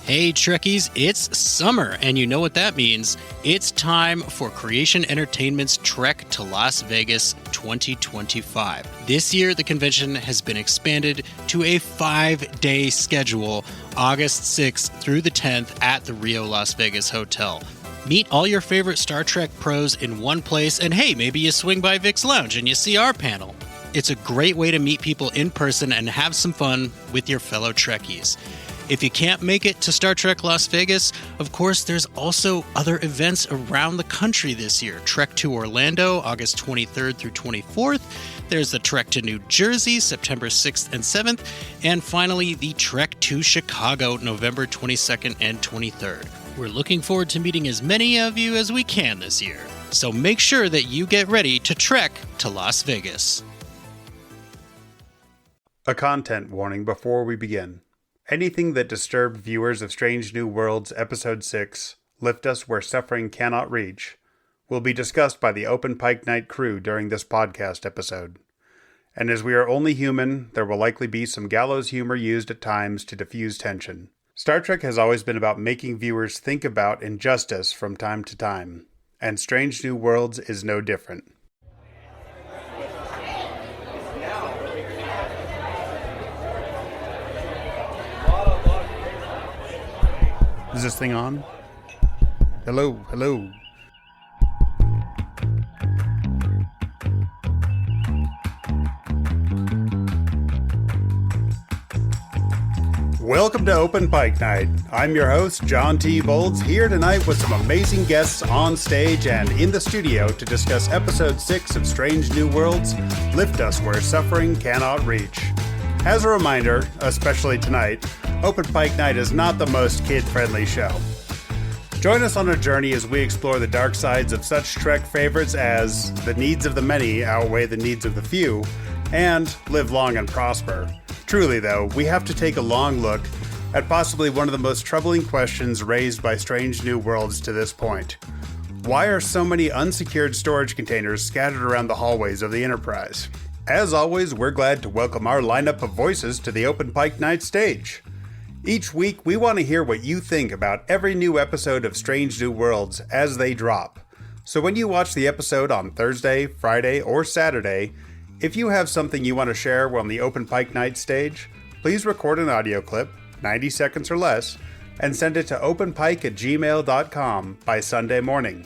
Hey Trekkies, it's summer, and you know what that means. It's time for Creation Entertainment's Trek to Las Vegas 2025. This year, the convention has been expanded to a 5-day schedule, August 6th through the 10th at the Rio Las Vegas Hotel. Meet all your favorite Star Trek pros in one place, and hey, maybe you swing by Vic's Lounge and you see our panel. It's a great way to meet people in person and have some fun with your fellow Trekkies. If you can't make it to Star Trek Las Vegas, of course, there's also other events around the country this year. Trek to Orlando, August 23rd through 24th. There's the Trek to New Jersey, September 6th and 7th. And finally, the Trek to Chicago, November 22nd and 23rd. We're looking forward to meeting as many of you as we can this year. So make sure that you get ready to trek to Las Vegas. A content warning before we begin. Anything that disturbed viewers of Strange New Worlds Episode 6, Lift Us Where Suffering Cannot Reach, will be discussed by the Open Pike Night crew during this podcast episode. And as we are only human, there will likely be some gallows humor used at times to diffuse tension. Star Trek has always been about making viewers think about injustice from time to time, and Strange New Worlds is no different. Is this thing on? Hello, hello. Welcome to Open Pike Night. I'm your host, John T. Bolds, here tonight with some amazing guests on stage and in the studio to discuss Episode 6 of Strange New Worlds, Lift Us Where Suffering Cannot Reach. As a reminder, especially tonight, Open Pike Night is not the most kid-friendly show. Join us on a journey as we explore the dark sides of such Trek favorites as the needs of the many outweigh the needs of the few, and live long and prosper. Truly, though, we have to take a long look at possibly one of the most troubling questions raised by Strange New Worlds to this point. Why are so many unsecured storage containers scattered around the hallways of the Enterprise? As always, we're glad to welcome our lineup of voices to the Open Pike Night Stage. Each week, we want to hear what you think about every new episode of Strange New Worlds as they drop. So when you watch the episode on Thursday, Friday, or Saturday, if you have something you want to share on the Open Pike Night Stage, please record an audio clip, 90 seconds or less, and send it to openpike@gmail.com by Sunday morning.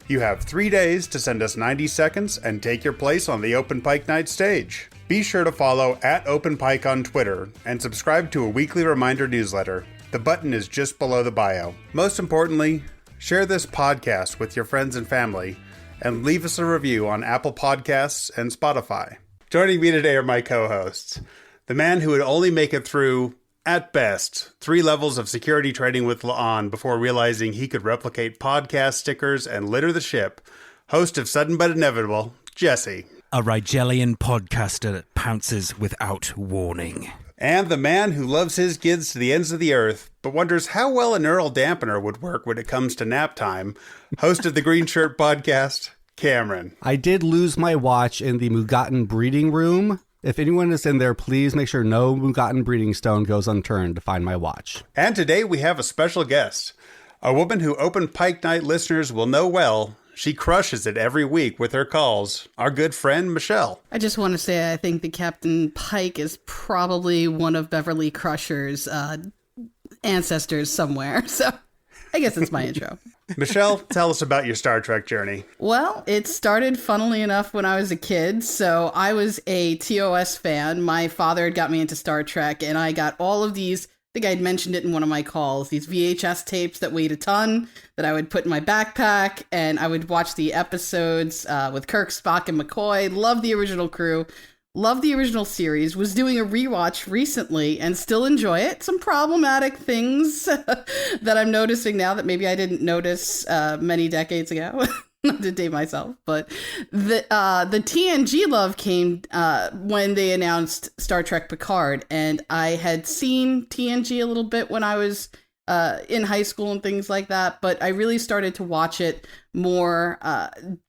You have 3 days to send us 90 seconds and take your place on the Open Pike Night Stage. Be sure to follow @OpenPike on Twitter and subscribe to a weekly reminder newsletter. The button is just below the bio. Most importantly, share this podcast with your friends and family and leave us a review on Apple Podcasts and Spotify. Joining me today are my co-hosts. The man who would only make it through, at best, 3 levels of security training with La'an before realizing he could replicate podcast stickers and litter the ship, host of Sudden But Inevitable, Jesse. A Rigelian podcaster that pounces without warning. And the man who loves his kids to the ends of the earth, but wonders how well a neural dampener would work when it comes to nap time, host of the Green Shirt Podcast, Cameron. I did lose my watch in the Mugatten breeding room. If anyone is in there, please make sure no Mugatten breeding stone goes unturned to find my watch. And today we have a special guest, a woman who Open Pike Night listeners will know well. She crushes it every week with her calls. Our good friend, Michelle. I just want to say I think that Captain Pike is probably one of Beverly Crusher's ancestors somewhere. So I guess it's my intro. Michelle, tell us about your Star Trek journey. Well, it started, funnily enough, when I was a kid. So I was a TOS fan. My father had got me into Star Trek, and I got all of these, I think I'd mentioned it in one of my calls, these VHS tapes that weighed a ton that I would put in my backpack, and I would watch the episodes with Kirk, Spock, and McCoy. Love the original crew. Love the original series. Was doing a rewatch recently and still enjoy it. Some problematic things that I'm noticing now that maybe I didn't notice many decades ago. Not to date myself, but the TNG love came when they announced Star Trek Picard, and I had seen TNG a little bit when I was in high school and things like that, but I really started to watch it more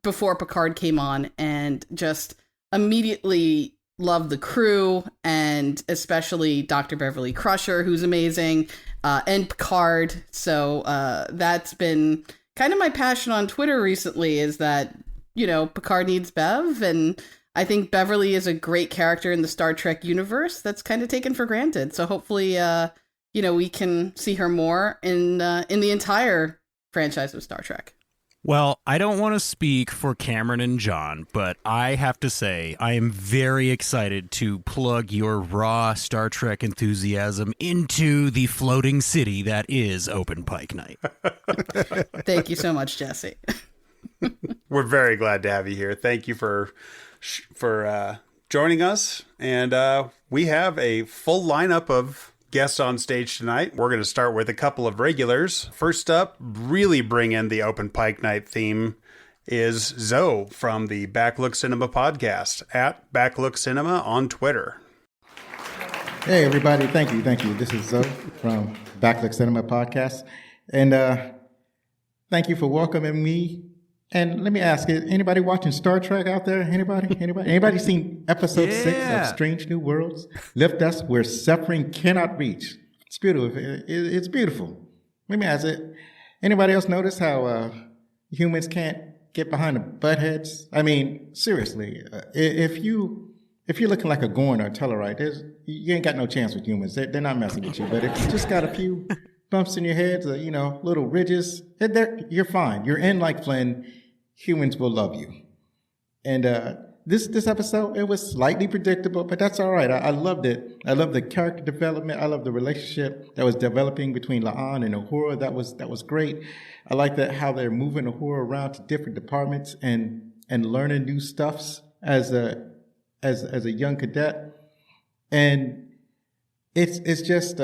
before Picard came on, and just immediately love the crew, and especially Dr. Beverly Crusher, who's amazing, and Picard. So that's been kind of my passion on Twitter recently, is that, Picard needs Bev, and I think Beverly is a great character in the Star Trek universe that's kind of taken for granted. So hopefully, we can see her more in the entire franchise of Star Trek. Well, I don't want to speak for Cameron and John, but I have to say I am very excited to plug your raw Star Trek enthusiasm into the floating city that is Open Pike Night. Thank you so much, Jesse. We're very glad to have you here. Thank you for joining us. And we have a full lineup of guests on stage tonight. We're going to start with a couple of regulars. First up, really bring in the Open Pike Night theme, is Zoe from the Backlook Cinema podcast, at Backlook Cinema on Twitter. Hey, everybody. Thank you. This is Zoe from Backlook Cinema podcast. And thank you for welcoming me. And let me ask, is anybody watching Star Trek out there? Anybody seen episode 6 of Strange New Worlds? Lift us where suffering cannot reach. It's beautiful. It's beautiful. Let me ask it. Anybody else notice how humans can't get behind the butt heads? I mean, seriously, if you're looking like a Gorn or a Tellarite, you ain't got no chance with humans. They're not messing with you. But if you just got a few bumps in your heads, or, little ridges, you're fine. You're in like Flynn. Humans will love you. And this episode, it was slightly predictable, but that's all right. I loved it. I love the character development. I love the relationship that was developing between La'an and Uhura. That was great. I like that how they're moving Uhura around to different departments and learning new stuffs as a young cadet. And it's just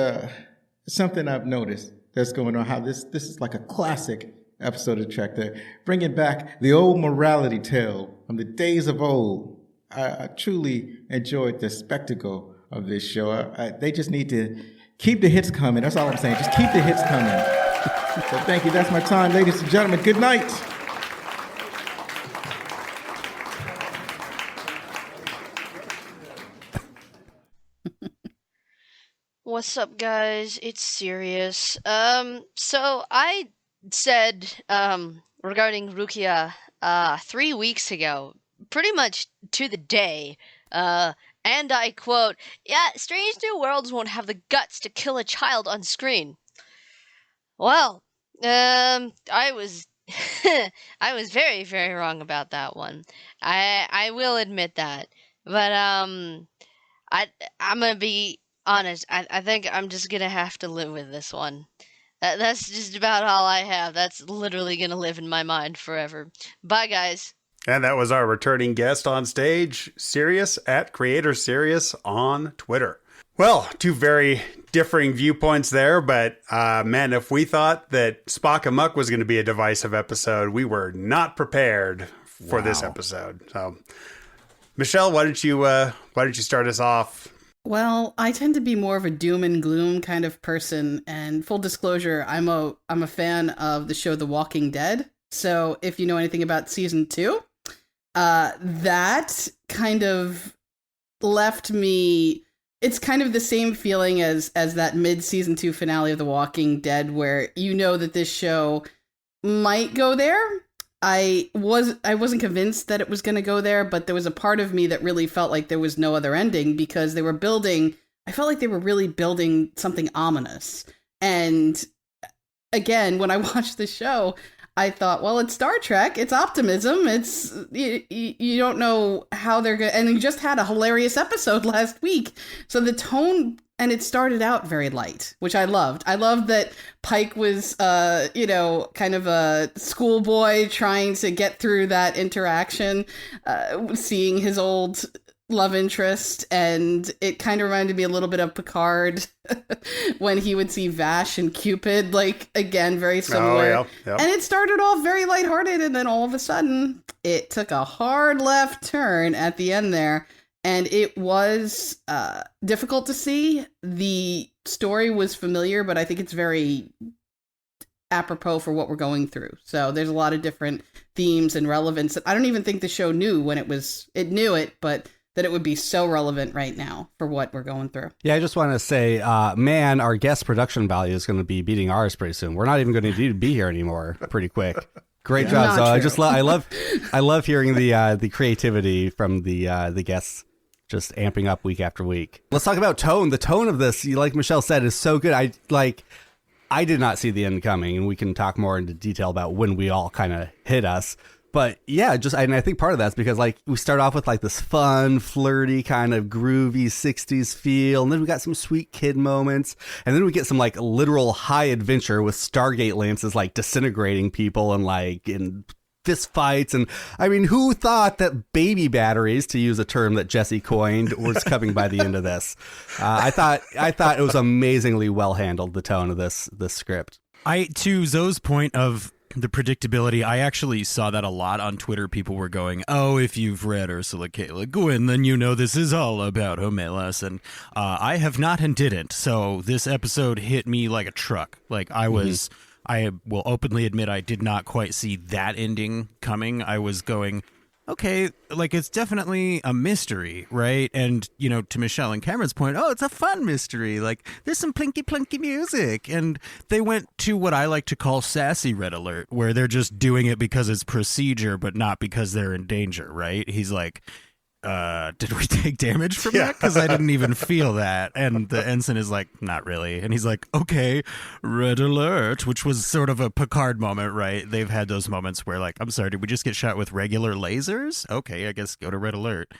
something I've noticed that's going on. How this is like a classic episode of Trek. They're bringing back the old morality tale from the days of old. I truly enjoyed the spectacle of this show. They just need to keep the hits coming. That's all I'm saying. Just keep the hits coming. So thank you. That's my time, ladies and gentlemen. Good night. What's up, guys? It's Sirius. So I said regarding Rukia 3 weeks ago, pretty much to the day, and I quote, "Yeah, Strange New Worlds won't have the guts to kill a child on screen." Well, I was I was very, very wrong about that one. I will admit that, but I'm gonna be honest. I think I'm just gonna have to live with this one. That's just about all I have. That's literally going to live in my mind forever. Bye, guys. And that was our returning guest on stage, Sirius, at Creator Sirius on Twitter. Well, two very differing viewpoints there, but man, if we thought that Spock Amok was going to be a divisive episode, we were not prepared for this episode. So, Michelle, why don't you start us off? Well, I tend to be more of a doom and gloom kind of person, and full disclosure, I'm a fan of the show The Walking Dead. So if you know anything about season 2, that kind of left me. It's kind of the same feeling as that mid-season 2 finale of The Walking Dead, where you know that this show might go there. I wasn't convinced that it was going to go there, but there was a part of me that really felt like there was no other ending, because I felt like they were really building something ominous. And again, when I watched the show, I thought, well, it's Star Trek, it's optimism, it's you don't know how they're going to, and you just had a hilarious episode last week. So the tone, and it started out very light, which I loved. I loved that Pike was, kind of a schoolboy trying to get through that interaction, seeing his old love interest, and it kind of reminded me a little bit of Picard when he would see Vash and Cupid, like, again, very similar. Oh, yeah. And it started off very lighthearted, and then all of a sudden, it took a hard left turn at the end there. And it was difficult to see. The story was familiar, but I think it's very apropos for what we're going through. So there's a lot of different themes and relevance that I don't even think the show knew when it knew it, but that it would be so relevant right now for what we're going through. Yeah, I just want to say, man, our guest production value is going to be beating ours pretty soon. We're not even going to need to be here anymore pretty quick. Great job, Zoe. I love hearing the creativity from the guests just amping up week after week. Let's talk about tone. The tone of this, like Michelle said, is so good. I did not see the end coming, and we can talk more into detail about when we all kind of hit us. But yeah, and I think part of that's because like we start off with like this fun, flirty, kind of groovy 60s feel. And then we got some sweet kid moments. And then we get some like literal high adventure with Stargate lances like disintegrating people and like in fist fights. And I mean, who thought that baby batteries, to use a term that Jesse coined, was coming by the end of this? I thought it was amazingly well handled, the tone of this script. To Zoe's point of the predictability, I actually saw that a lot on Twitter. People were going, oh, if you've read Ursula K. Le Guin, then you know this is all about Homelas. And I have not and didn't. So this episode hit me like a truck. Like I will openly admit I did not quite see that ending coming. I was going, okay, like it's definitely a mystery, right? And, you know, to Michelle and Cameron's point, oh, it's a fun mystery. Like there's some plinky music. And they went to what I like to call sassy Red Alert, where they're just doing it because it's procedure, but not because they're in danger, right? He's like, did we take damage from that? Because I didn't even feel that. And the ensign is like, not really. And he's like, okay, Red Alert, which was sort of a Picard moment, right? They've had those moments where like, I'm sorry, did we just get shot with regular lasers? Okay, I guess go to Red Alert.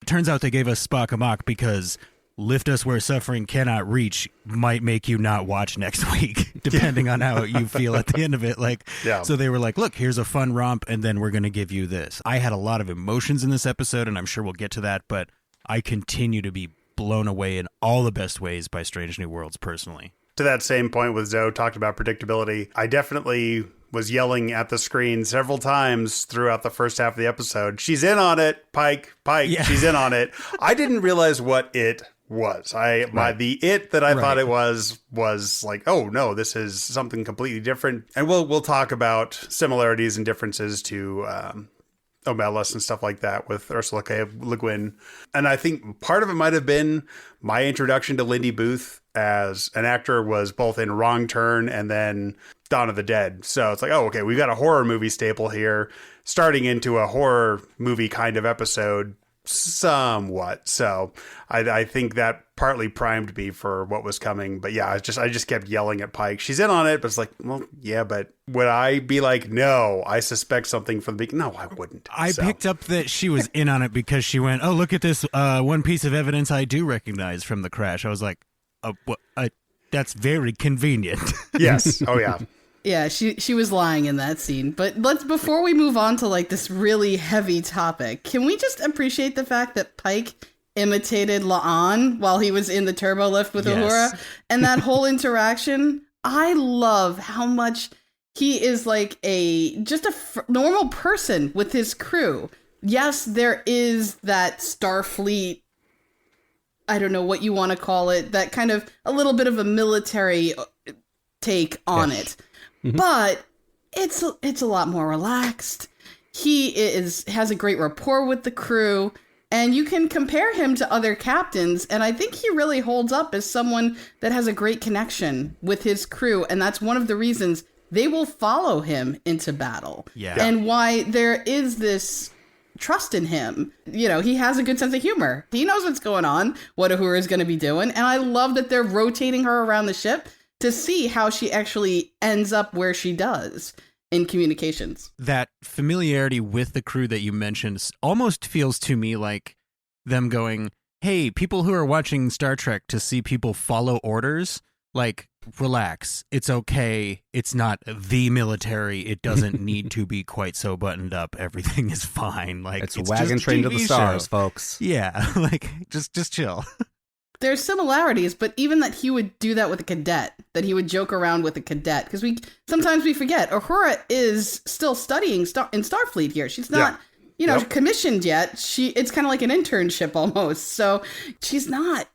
Turns out they gave us Spock a mock because lift us where suffering cannot reach might make you not watch next week, depending on how you feel at the end of it. So they were like, look, here's a fun romp, and then we're going to give you this. I had a lot of emotions in this episode, and I'm sure we'll get to that, but I continue to be blown away in all the best ways by Strange New Worlds personally. To that same point with Zoe talked about predictability, I definitely was yelling at the screen several times throughout the first half of the episode. She's in on it, Pike, yeah. She's in on it. I didn't realize what it was. The it that I thought it was like, oh no, this is something completely different. And we'll talk about similarities and differences to Omelas and stuff like that with Ursula K. Le Guin. And I think part of it might have been my introduction to Lindy Booth as an actor was both in Wrong Turn and then Dawn of the Dead. So it's like, oh, okay, we've got a horror movie staple here, starting into a horror movie kind of episode somewhat. So I think that partly primed me for what was coming. But yeah, I just kept yelling at Pike. She's in on it, but it's like, well, yeah, but would I be like, no, I suspect something from the beginning? No, I wouldn't. I picked up that she was in on it because she went, oh, look at this one piece of evidence I do recognize from the crash. I was like, that's very convenient. Yes. Oh, yeah. Yeah, she was lying in that scene. But before we move on to like this really heavy topic, can we just appreciate the fact that Pike imitated La'an while he was in the turbo lift with Uhura? And that whole interaction, I love how much he is like just a normal person with his crew. Yes, there is that Starfleet, I don't know what you want to call it, that kind of a little bit of a military take on it. Mm-hmm. But it's a lot more relaxed. He has a great rapport with the crew, and you can compare him to other captains, and I think he really holds up as someone that has a great connection with his crew, and that's one of the reasons they will follow him into battle. Yeah. And why there is this trust in him. You know, he has a good sense of humor. He knows what's going on, what Uhura is going to be doing, and I love that they're rotating her around the ship to see how she actually ends up where she does in communications. That familiarity with the crew that you mentioned almost feels to me like them going, hey, people who are watching Star Trek to see people follow orders, like, relax. It's okay. It's not the military. It doesn't need to be quite so buttoned up. Everything is fine. Like it's a wagon train to the stars, folks. Yeah, like just chill. There's similarities, but even that he would do that with a cadet, that he would joke around with a cadet, because sometimes we forget Uhura is still studying in Starfleet here. She's not, commissioned yet. It's kind of like an internship almost. So she's not,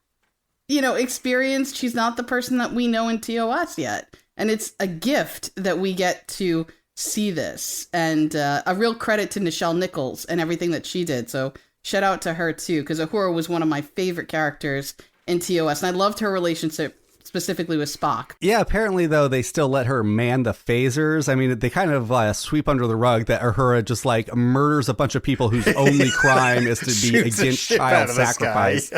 experienced. She's not the person that we know in TOS yet. And it's a gift that we get to see this, and a real credit to Nichelle Nichols and everything that she did. So shout out to her too, because Uhura was one of my favorite characters in TOS, and I loved her relationship specifically with Spock. Yeah, apparently, though, they still let her man the phasers. I mean, they kind of sweep under the rug that Uhura just, like, murders a bunch of people whose only crime is to be against child sacrifice.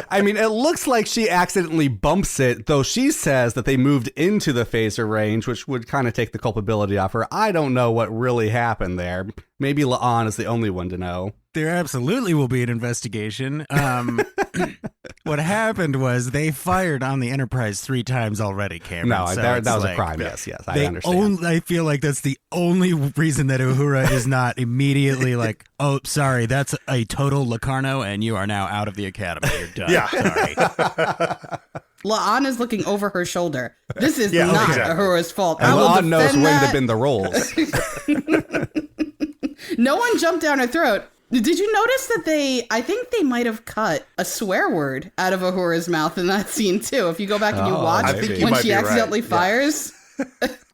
I mean, it looks like she accidentally bumps it, though she says that they moved into the phaser range, which would kind of take the culpability off her. I don't know what really happened there. Maybe La'an is the only one to know. There absolutely will be an investigation. What happened was they fired on the Enterprise 3 times already, Cameron. No, so that was like, a crime. Yes, I understand. I feel like that's the only reason that Uhura is not immediately like, oh, sorry, that's a total Locarno, and you are now out of the academy. You're done. Yeah. Sorry. La'an is looking over her shoulder. This is not Uhura's fault. And La'an knows when to bend the rolls. No one jumped down her throat. Did you notice that I think they might have cut a swear word out of Uhura's mouth in that scene too? If you go back and you watch when she accidentally fires.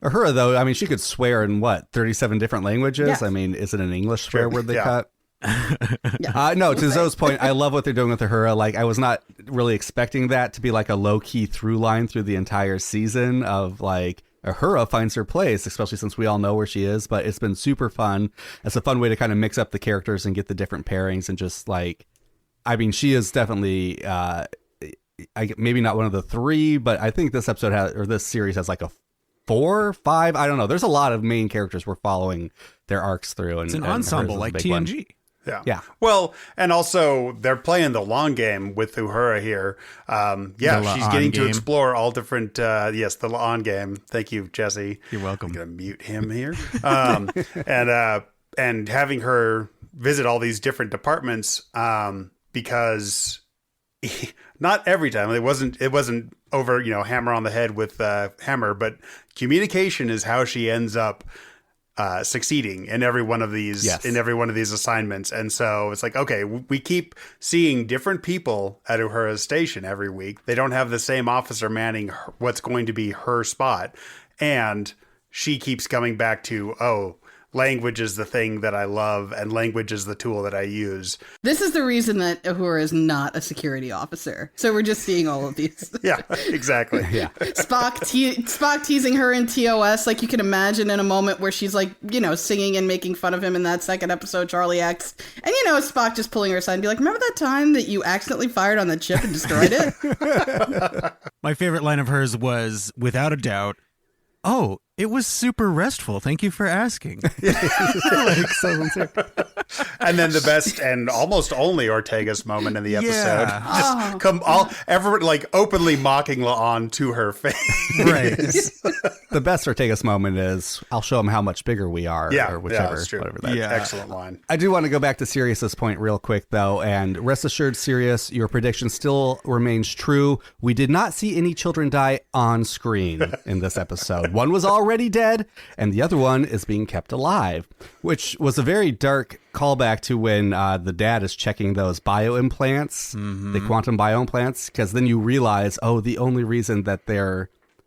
Uhura, though, I mean, she could swear in 37 different languages? Yes. I mean, is it an English swear word they cut? Yeah. No, to Zoe's point, I love what they're doing with Uhura. Like, I was not really expecting that to be like a low-key through line through the entire season of like, Uhura finds her place, especially since we all know where she is, but it's been super fun. It's a fun way to kind of mix up the characters and get the different pairings and just like, I mean, she is definitely, maybe not one of the 3, but I think this this series has like a 4, 5, I don't know. There's a lot of main characters we're following their arcs through. And it's an ensemble like TNG. One. Yeah. Well, and also they're playing the long game with Uhura here. She's getting to explore all different. The La'an game. Thank you, Jesse. You're welcome. I'm gonna mute him here. And having her visit all these different departments because not every time it wasn't over. Hammer on the head with hammer, but communication is how she ends up succeeding in every one of these assignments. And so it's like, okay, we keep seeing different people at Uhura's station every week. They don't have the same officer manning what's going to be her spot. And she keeps coming back to, language is the thing that I love, and language is the tool that I use. This is the reason that Uhura is not a security officer. So we're just seeing all of these. Yeah, exactly. Yeah. Spock teasing her in TOS, like you can imagine in a moment where she's like, singing and making fun of him in that second episode, Charlie X. And Spock just pulling her aside and be like, remember that time that you accidentally fired on the chip and destroyed it? My favorite line of hers was, without a doubt, "Oh, it was super restful. Thank you for asking." And then the best and almost only Ortega's moment in the episode, everyone like openly mocking La'an to her face. Right. The best Ortega's moment is, "I'll show him how much bigger we are." Yeah, or whichever, that's true. whatever that. Yeah. Excellent line. I do want to go back to Sirius's point real quick, though, and rest assured, Sirius, your prediction still remains true. We did not see any children die on screen in this episode. One was already dead, and the other one is being kept alive, which was a very dark callback to when the dad is checking those bio implants, the quantum bio implants, because then you realize, the only reason that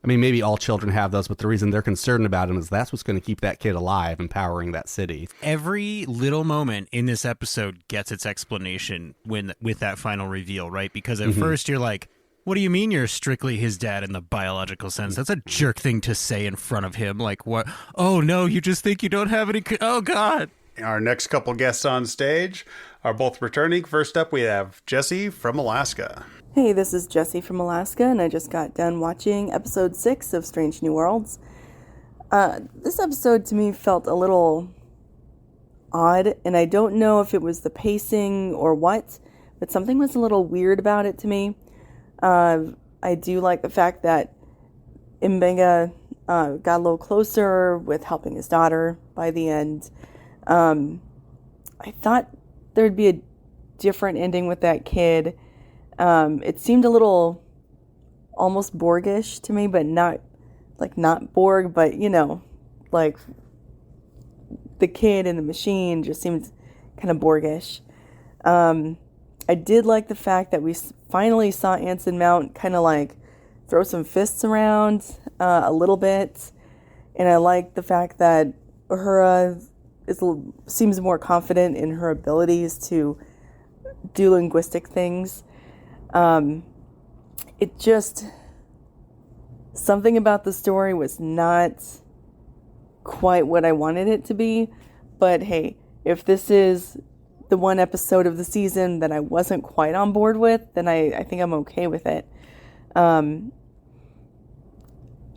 maybe all children have those, but the reason they're concerned about him is that's what's going to keep that kid alive and powering that city. Every little moment in this episode gets its explanation with that final reveal, right? Because at first you're like, what do you mean you're strictly his dad in the biological sense? That's a jerk thing to say in front of him. Like, what? Oh, no, you just think you don't have any... Oh, God. Our next couple guests on stage are both returning. First up, we have Jesse from Alaska. Hey, this is Jessie from Alaska, and I just got done watching episode 6 of Strange New Worlds. This episode to me felt a little odd, and I don't know if it was the pacing or what, but something was a little weird about it to me. I do like the fact that Mbenga got a little closer with helping his daughter by the end. I thought there'd be a different ending with that kid. It seemed a little almost Borgish to me, but not Borg, but like the kid and the machine just seemed kind of Borgish. I did like the fact that we finally saw Anson Mount kind of like throw some fists around a little bit, and I like the fact that Uhura seems more confident in her abilities to do linguistic things. It just, something about the story was not quite what I wanted it to be. But hey, if this is the one episode of the season that I wasn't quite on board with, then I think I'm okay with it. I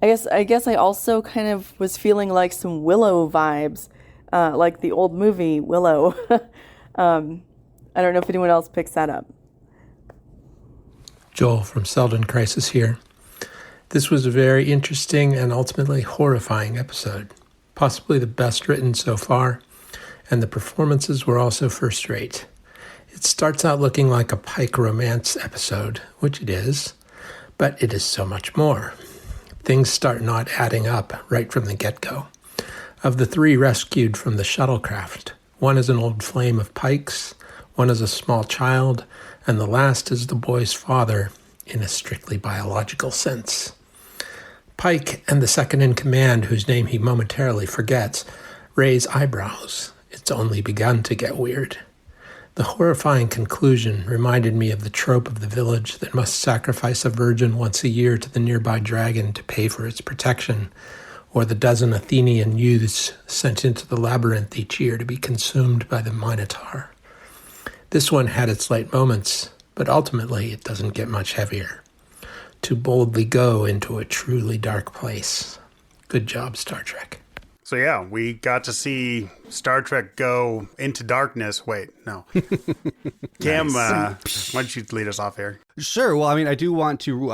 guess I also kind of was feeling like some Willow vibes, like the old movie Willow. I don't know if anyone else picks that up. Joel from Selden Crisis here. This was a very interesting and ultimately horrifying episode, possibly the best written so far, and the performances were also first rate. It starts out looking like a Pike romance episode, which it is, but it is so much more. Things start not adding up right from the get-go. Of the three rescued from the shuttlecraft, one is an old flame of Pike's, one is a small child, and the last is the boy's father in a strictly biological sense. Pike and the second in command, whose name he momentarily forgets, raise eyebrows. It's only begun to get weird. The horrifying conclusion reminded me of the trope of the village that must sacrifice a virgin once a year to the nearby dragon to pay for its protection, or the dozen Athenian youths sent into the labyrinth each year to be consumed by the Minotaur. This one had its light moments, but ultimately it doesn't get much heavier. To boldly go into a truly dark place. Good job, Star Trek. So yeah, we got to see Star Trek go into darkness. Wait, no. Cam, why don't you lead us off here? Sure. Well, I mean, I do want to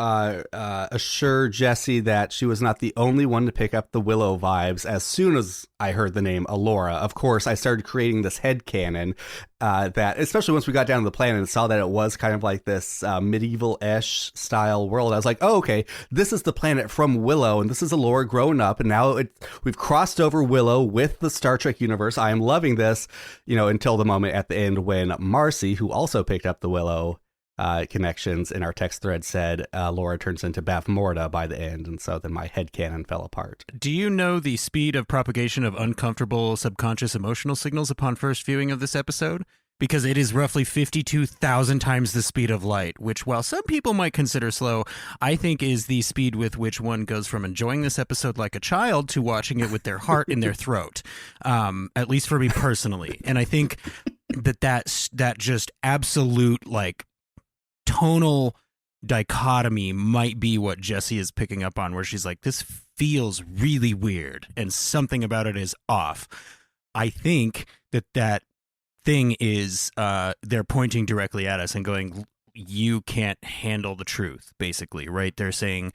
assure Jessie that she was not the only one to pick up the Willow vibes. As soon as I heard the name Allura, of course, I started creating this headcanon that, especially once we got down to the planet and saw that it was kind of like this medieval-ish style world, I was like, oh, okay, this is the planet from Willow, and this is Allura grown up, and now we've crossed over Willow with the Star Trek universe. I am loving this, until the moment at the end when Marcy, who also picked up the Willow connections in our text thread, said Laura turns into Bavmorda by the end, and so then my headcanon fell apart. Do you know the speed of propagation of uncomfortable subconscious emotional signals upon first viewing of this episode? Because it is roughly 52,000 times the speed of light, which, while some people might consider slow, I think is the speed with which one goes from enjoying this episode like a child to watching it with their heart in their throat, at least for me personally. And I think that just absolute, tonal dichotomy might be what Jessie is picking up on, where she's like, this feels really weird and something about it is off. I think that thing is they're pointing directly at us and going, you can't handle the truth, basically, right? They're saying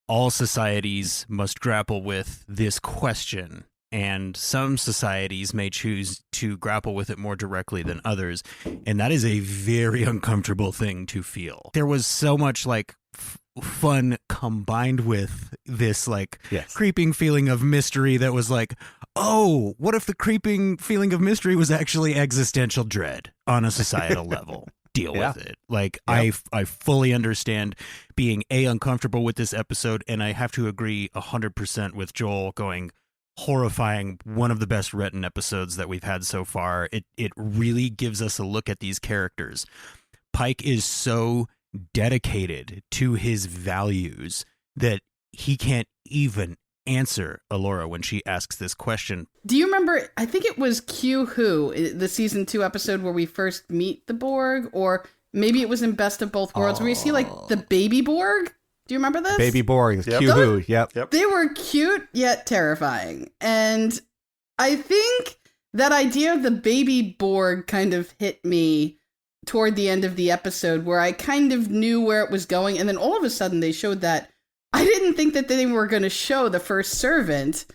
all societies must grapple with this question, and some societies may choose to grapple with it more directly than others, and that is a very uncomfortable thing to feel. There was so much fun combined with this Yes. creeping feeling of mystery that was like, oh, what if the creeping feeling of mystery was actually existential dread on a societal level? Deal with it. I fully understand being uncomfortable with this episode, and I have to agree 100% with Joel going, horrifying, one of the best written episodes that we've had so far. It really gives us a look at these characters. Pike is so dedicated to his values that he can't even answer Allura when she asks this question. Do you remember, I think it was Q Who, the season 2 episode where we first meet the Borg, or maybe it was in Best of Both Worlds, where you see the baby Borg? Do you remember this? Baby Borg, Yep. Q-Who, yep. They were cute yet terrifying. And I think that idea of the baby Borg kind of hit me toward the end of the episode, where I kind of knew where it was going. And then all of a sudden they showed that I didn't think that they were going to show the first servant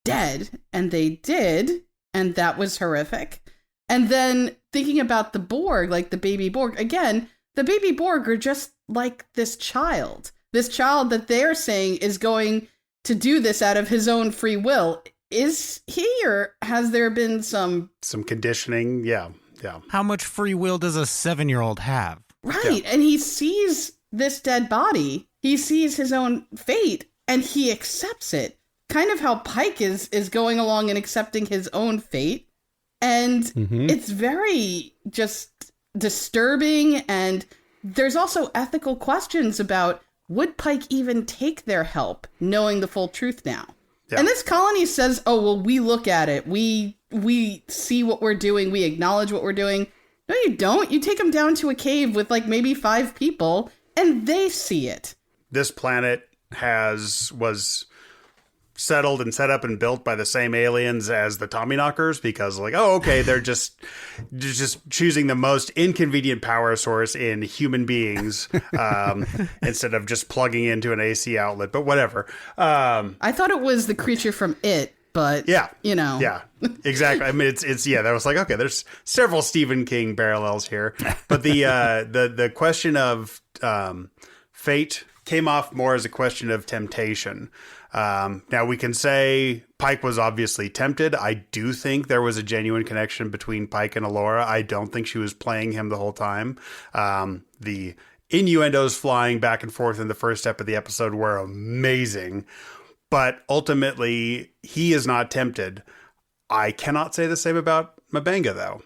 dead. And they did. And that was horrific. And then thinking about the Borg, the baby Borg, again, the baby Borg are just like this child. This child that they're saying is going to do this out of his own free will. Is he, or has there been some conditioning? Yeah. How much free will does a 7-year-old have? Right. Yeah. And he sees this dead body. He sees his own fate and he accepts it. Kind of how Pike is going along and accepting his own fate. And it's very just disturbing, and there's also ethical questions about, would Pike even take their help, knowing the full truth now? Yeah. And this colony says, oh, well, we look at it. We see what we're doing. We acknowledge what we're doing. No, you don't. You take them down to a cave with like maybe 5 people, and they see it. This planet was settled and set up and built by the same aliens as the Tommyknockers, because like, oh, okay, they're just choosing the most inconvenient power source in human beings instead of just plugging into an AC outlet, but whatever. I thought it was the creature from It, but yeah, Yeah, exactly. I mean, it's that was like, okay, there's several Stephen King parallels here, but the question of fate came off more as a question of temptation. Now we can say Pike was obviously tempted. I do think there was a genuine connection between Pike and Allura. I don't think she was playing him the whole time. The innuendos flying back and forth in the first step of the episode were amazing, but ultimately he is not tempted. I cannot say the same about M'Benga though.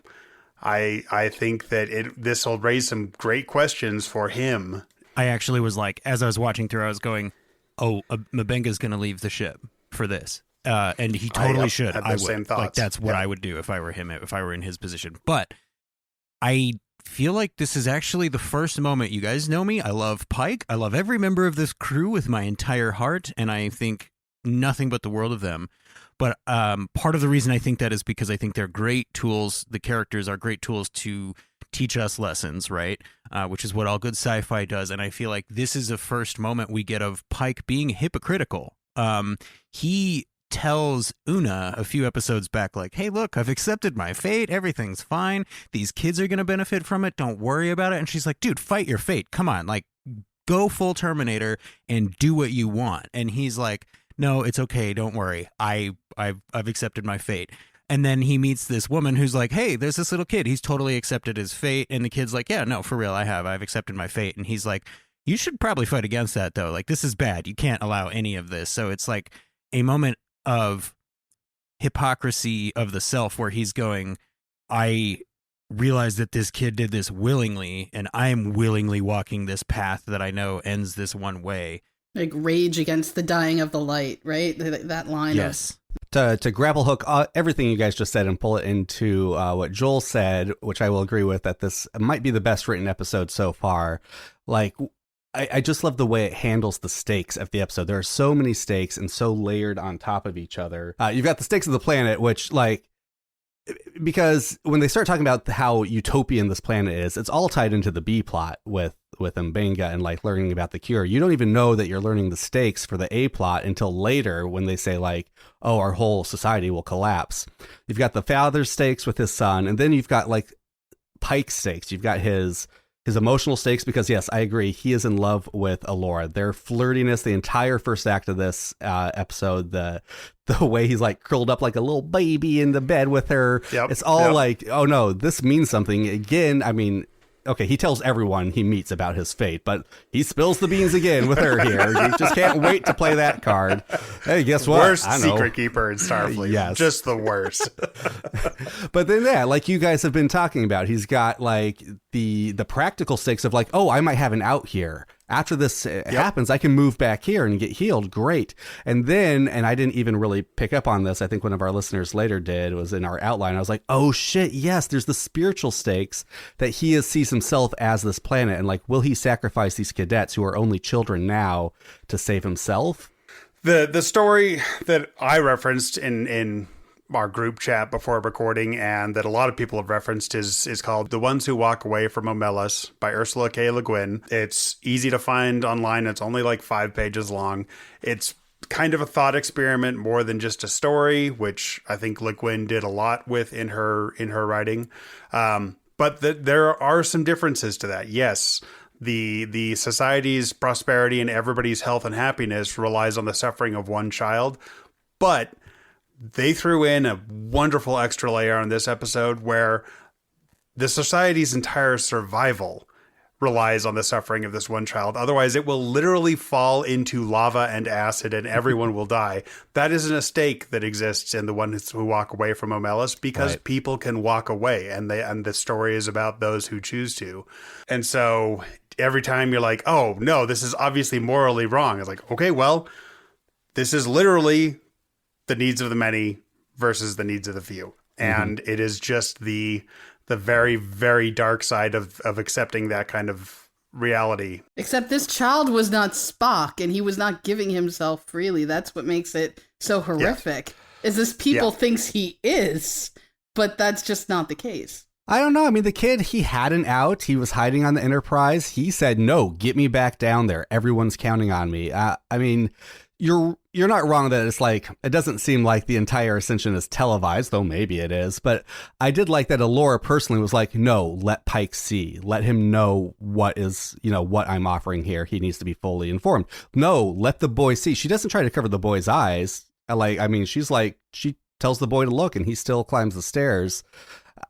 I think that this will raise some great questions for him. I actually was like, as I was watching through, I was going, oh, M'Benga's going to leave the ship for this. And he totally should. I would. Same thoughts. Like, that's what I would do if I were him, if I were in his position. But I feel like this is actually the first moment. You guys know me. I love Pike. I love every member of this crew with my entire heart. And I think nothing but the world of them. But part of the reason I think that is because I think they're great tools. The characters are great tools to teach us lessons, right? Which is what all good sci-fi does. And I feel like this is the first moment we get of Pike being hypocritical. He tells Una a few episodes back, like, hey, look, I've accepted my fate. Everything's fine. These kids are going to benefit from it. Don't worry about it. And she's like, dude, fight your fate. Come on, like, go full Terminator and do what you want. And he's like, no, it's okay. Don't worry. I've accepted my fate. And then he meets this woman who's like, hey, there's this little kid. He's totally accepted his fate. And the kid's like, yeah, no, for real, I've accepted my fate. And he's like, you should probably fight against that, though. Like, this is bad. You can't allow any of this. So it's like a moment of hypocrisy of the self where he's going, I realize that this kid did this willingly, and I'm willingly walking this path that I know ends this one way. Like rage against the dying of the light, right? That line. Yes. To grapple hook everything you guys just said and pull it into what Joel said, which I will agree with, that this might be the best written episode so far. Like, I just love the way it handles the stakes of the episode. There are so many stakes and so layered on top of each other. You've got the stakes of the planet, which, like, because when they start talking about how utopian this planet is, it's all tied into the B plot with M'Benga and like learning about the cure. You don't even know that you're learning the stakes for the A plot until later when they say like, oh, our whole society will collapse. You've got the father's stakes with his son, and then you've got like Pike's stakes. You've got his emotional stakes, because yes, I agree, he is in love with Allura. Their flirtiness, the entire first act of this episode, the way he's like curled up like a little baby in the bed with her. Yep. It's all like, oh no, this means something. Again, I mean, okay, he tells everyone he meets about his fate, but he spills the beans again with her here. You just can't wait to play that card. Hey, guess what? Worst secret keeper in Starfleet. Yes. Just the worst. But then, yeah, like you guys have been talking about, he's got like the practical stakes of like, oh, I might have an out here. After this happens, I can move back here and get healed. Great. And then, and I didn't even really pick up on this, I think one of our listeners later did, was in our outline. I was like, oh shit, yes, there's the spiritual stakes that he sees himself as this planet. And like, will he sacrifice these cadets who are only children now to save himself? The story that I referenced in our group chat before recording, and that a lot of people have referenced, is called The Ones Who Walk Away from Omelas by Ursula K. Le Guin. It's easy to find online. It's only like 5 pages long. It's kind of a thought experiment more than just a story, which I think Le Guin did a lot with in her writing. But there are some differences to that. Yes, the society's prosperity and everybody's health and happiness relies on the suffering of one child, but they threw in a wonderful extra layer on this episode where the society's entire survival relies on the suffering of this one child. Otherwise, it will literally fall into lava and acid and everyone will die. That is an mistake that exists in the ones who walk away from Omelis, because people can walk away, and the story is about those who choose to. And so every time you're like, oh, no, this is obviously morally wrong. It's like, okay, well, this is literally the needs of the many versus the needs of the few. And it is just the very, very dark side of accepting that kind of reality. Except this child was not Spock, and he was not giving himself freely. That's what makes it so horrific. Is this people thinks he is, but that's just not the case. I don't know. I mean, the kid, he had an out. He was hiding on the Enterprise. He said, no, get me back down there. Everyone's counting on me. I mean, you're not wrong that it's like, it doesn't seem like the entire ascension is televised, though maybe it is. But I did like that Alora personally was like, no, let Pike see. Let him know what is, what I'm offering here. He needs to be fully informed. No, let the boy see. She doesn't try to cover the boy's eyes. She's like, she tells the boy to look and he still climbs the stairs.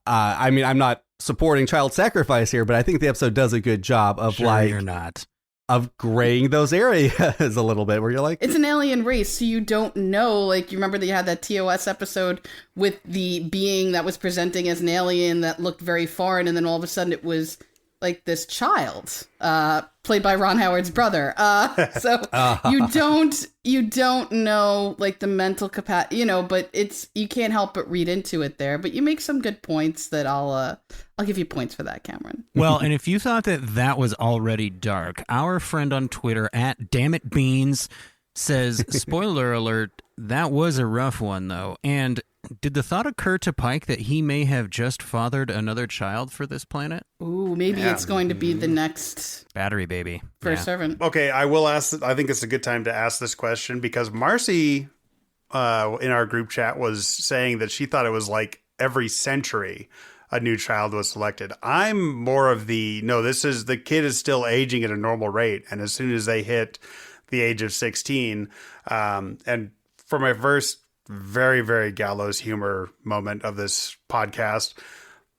I'm not supporting child sacrifice here, but I think the episode does a good job of you're not. Of graying those areas a little bit where you're like, it's an alien race, so you don't know. Like, you remember that you had that TOS episode with the being that was presenting as an alien that looked very foreign, and then all of a sudden it was like this child, played by Ron Howard's brother. So you don't know like the mental capacity, but you can't help but read into it there. But you make some good points that I'll give you points for that, Cameron. Well, and if you thought that was already dark, our friend on Twitter @DamnItBeans says, spoiler alert, that was a rough one though. And did the thought occur to Pike that he may have just fathered another child for this planet? Ooh, maybe it's going to be the next battery baby. First servant. Okay, I will ask. I think it's a good time to ask this question because Marcy, in our group chat, was saying that she thought it was like every century a new child was selected. I'm more of the kid is still aging at a normal rate, and as soon as they hit the age of 16, and for my first very, very gallows humor moment of this podcast,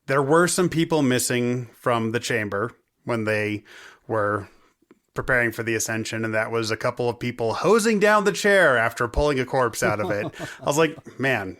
there were some people missing from the chamber when they were preparing for the ascension, and that was a couple of people hosing down the chair after pulling a corpse out of it. I was like, man,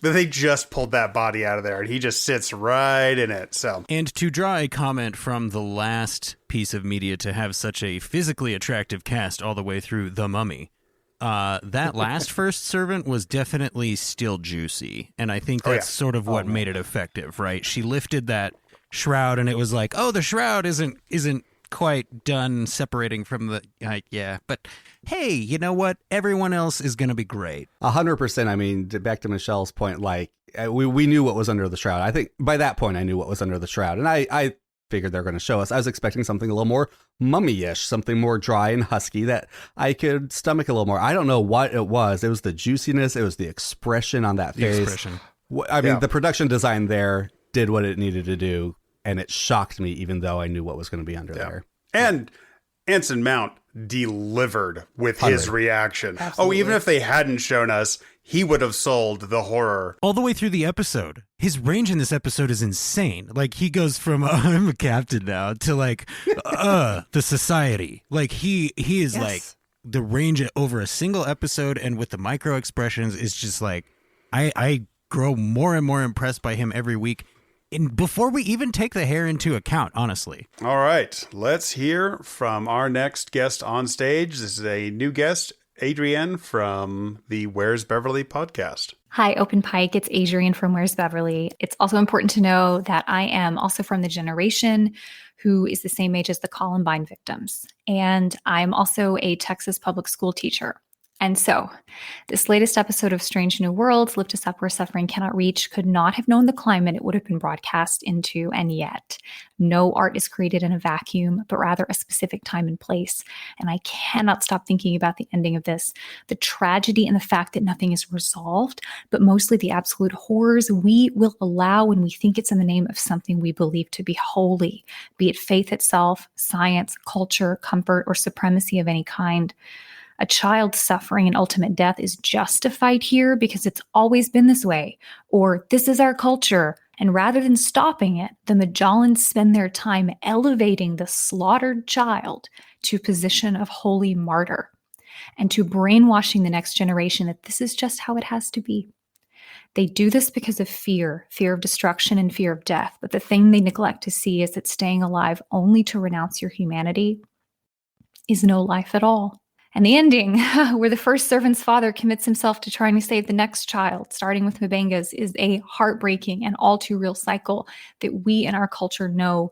they just pulled that body out of there, and he just sits right in it. So, and to draw a comment from the last piece of media to have such a physically attractive cast all the way through The Mummy, that last first servant was definitely still juicy, and I think that's sort of what made it effective, right? She lifted that shroud, and it was like, oh, the shroud isn't quite done separating from the but hey, you know what? Everyone else is going to be great. 100%. I mean, back to Michelle's point, like we knew what was under the shroud. I think by that point I knew what was under the shroud, and I figured they're going to show us. I was expecting something a little more mummy-ish, something more dry and husky that I could stomach a little more. I don't know what it was. It was the juiciness. It was the expression on that face. The production design there did what it needed to do, and it shocked me, even though I knew what was going to be under there. And Anson Mount delivered with his reaction. Absolutely. Oh, even if they hadn't shown us, he would have sold the horror. All the way through the episode. His range in this episode is insane. Like, he goes from, I'm a captain now, to like, the society. Like, he is like, the range over a single episode and with the micro expressions is just like, I grow more and more impressed by him every week. And before we even take the hair into account, honestly. All right, let's hear from our next guest on stage. This is a new guest, Adrienne from the Where's Beverly podcast. Hi, Open Pike. It's Adrienne from Where's Beverly. It's also important to know that I am also from the generation who is the same age as the Columbine victims. And I'm also a Texas public school teacher. And so, this latest episode of Strange New Worlds, Lift Us Up Where Suffering Cannot Reach, could not have known the climate it would have been broadcast into, and yet. No art is created in a vacuum, but rather a specific time and place. And I cannot stop thinking about the ending of this, the tragedy and the fact that nothing is resolved, but mostly the absolute horrors we will allow when we think it's in the name of something we believe to be holy, be it faith itself, science, culture, comfort, or supremacy of any kind. A child's suffering and ultimate death is justified here because it's always been this way, or this is our culture, And rather than stopping it, the Majolans spend their time elevating the slaughtered child to a position of holy martyr and to brainwashing the next generation that this is just how it has to be. They do this because of fear of destruction and fear of death. But the thing they neglect to see is that staying alive only to renounce your humanity is no life at all. And the ending, where the first servant's father commits himself to trying to save the next child, starting with Mbenga's, is a heartbreaking and all too real cycle that we in our culture know.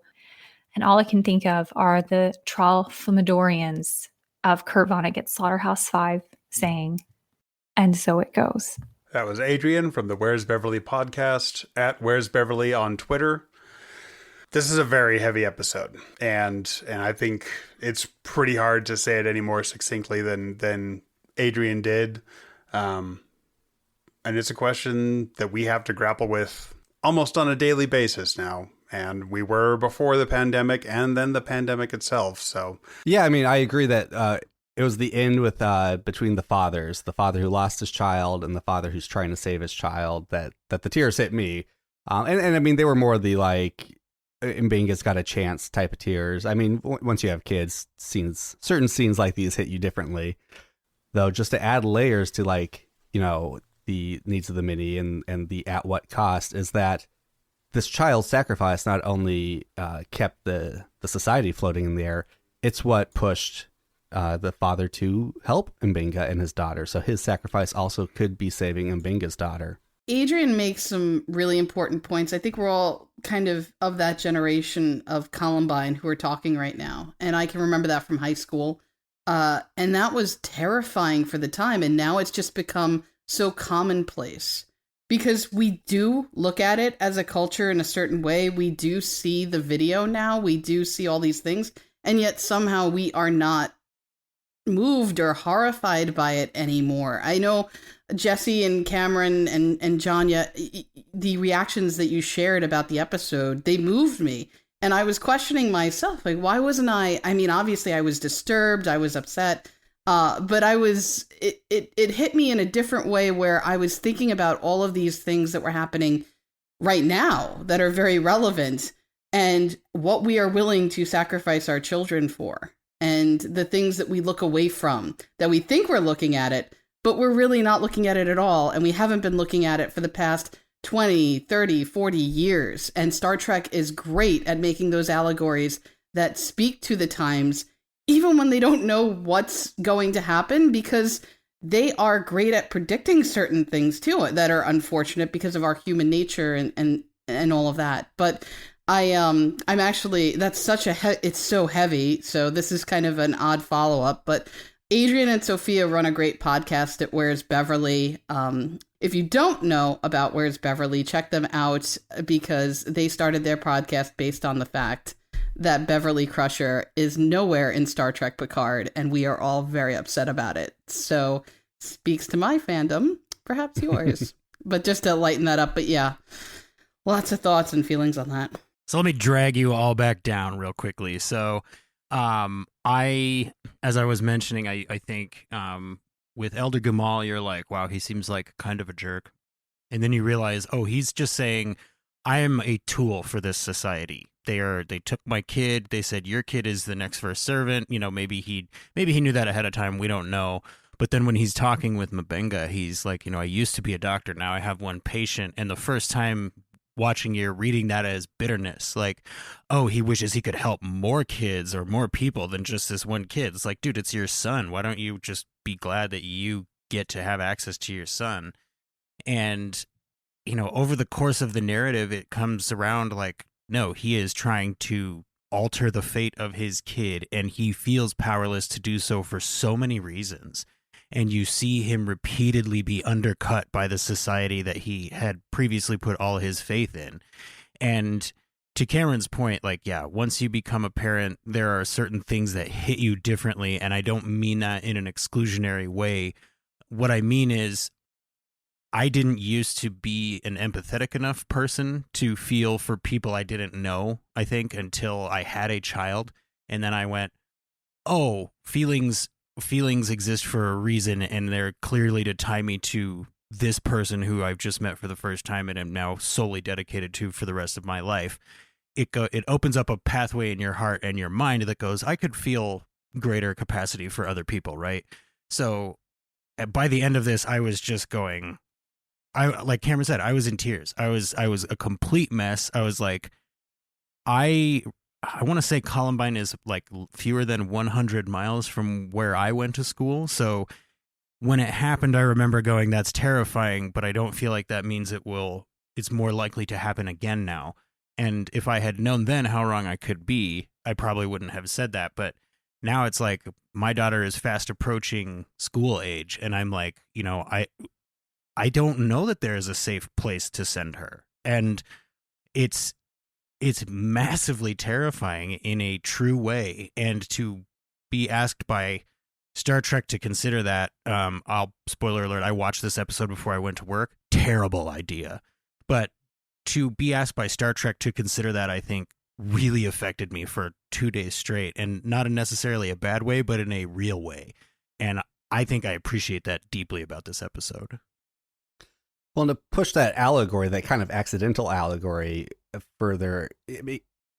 And all I can think of are the Tralfamadorians of Kurt Vonnegut's Slaughterhouse-Five saying, "And so it goes." That was Adrian from the Where's Beverly podcast, at Where's Beverly on Twitter. This is a very heavy episode, and I think it's pretty hard to say it any more succinctly than Adrian did. And it's a question that we have to grapple with almost on a daily basis now. And we were before the pandemic and then the pandemic itself. So yeah, I mean, I agree that it was the end with between the fathers, the father who lost his child and the father who's trying to save his child, that the tears hit me. And I mean, they were more the like, Mbenga's got a chance type of tears. I mean, once you have kids, certain scenes like these hit you differently. Though, just to add layers to, like, you know, the needs of the many and the at what cost, is that this child's sacrifice not only kept the society floating in the air, it's what pushed the father to help Mbenga and his daughter. So his sacrifice also could be saving Mbenga's daughter. Adrian makes some really important points. I think we're all kind of that generation of Columbine who are talking right now. And I can remember that from high school. And that was terrifying for the time. And now it's just become so commonplace because we do look at it as a culture in a certain way. We do see the video now. We do see all these things. And yet somehow we are not moved or horrified by it anymore. I know Jesse and Cameron and Janya, the reactions that you shared about the episode, they moved me. And I was questioning myself, like, why wasn't I mean, obviously I was disturbed, I was upset, but it hit me in a different way where I was thinking about all of these things that were happening right now that are very relevant and what we are willing to sacrifice our children for. And the things that we look away from, that we think we're looking at it, but we're really not looking at it at all. And we haven't been looking at it for the past 20, 30, 40 years. And Star Trek is great at making those allegories that speak to the times, even when they don't know what's going to happen, because they are great at predicting certain things too that are unfortunate because of our human nature and all of that. But I'm actually, that's such it's so heavy. So this is kind of an odd follow-up, but Adrian and Sophia run a great podcast at Where's Beverly. If you don't know about Where's Beverly, check them out because they started their podcast based on the fact that Beverly Crusher is nowhere in Star Trek Picard, and we are all very upset about it. So speaks to my fandom, perhaps yours, but just to lighten that up. But yeah, lots of thoughts and feelings on that. So let me drag you all back down real quickly. So as I was mentioning, I think with Elder Gamal, you're like, wow, he seems like kind of a jerk. And then you realize, oh, he's just saying, I am a tool for this society. They took my kid. They said, your kid is the next first servant. You know, maybe he knew that ahead of time. We don't know. But then when he's talking with Mbenga, he's like, you know, I used to be a doctor. Now I have one patient. And the first time watching you, reading that as bitterness, like, oh, he wishes he could help more kids or more people than just this one kid. It's like, dude, it's your son. Why don't you just be glad that you get to have access to your son? And, you know, over the course of the narrative, it comes around like, no, he is trying to alter the fate of his kid, and he feels powerless to do so for so many reasons. And you see him repeatedly be undercut by the society that he had previously put all his faith in. And to Cameron's point, like, yeah, once you become a parent, there are certain things that hit you differently. And I don't mean that in an exclusionary way. What I mean is, I didn't used to be an empathetic enough person to feel for people I didn't know, I think, until I had a child. And then I went, oh, feelings exist for a reason, and they're clearly to tie me to this person who I've just met for the first time and am now solely dedicated to for the rest of my life, it opens up a pathway in your heart and your mind that goes, I could feel greater capacity for other people, right? So by the end of this, I was just going, like Cameron said, I was in tears. I was a complete mess. I was like, I want to say Columbine is like fewer than 100 miles from where I went to school. So when it happened, I remember going, that's terrifying, but I don't feel like that means it's more likely to happen again now. And if I had known then how wrong I could be, I probably wouldn't have said that. But now it's like my daughter is fast approaching school age. And I'm like, I don't know that there is a safe place to send her. And it's massively terrifying in a true way. And to be asked by Star Trek to consider that, spoiler alert, I watched this episode before I went to work. Terrible idea. But to be asked by Star Trek to consider that, I think, really affected me for 2 days straight, and not in necessarily a bad way, but in a real way. And I think I appreciate that deeply about this episode. Well, and to push that allegory, that kind of accidental allegory further,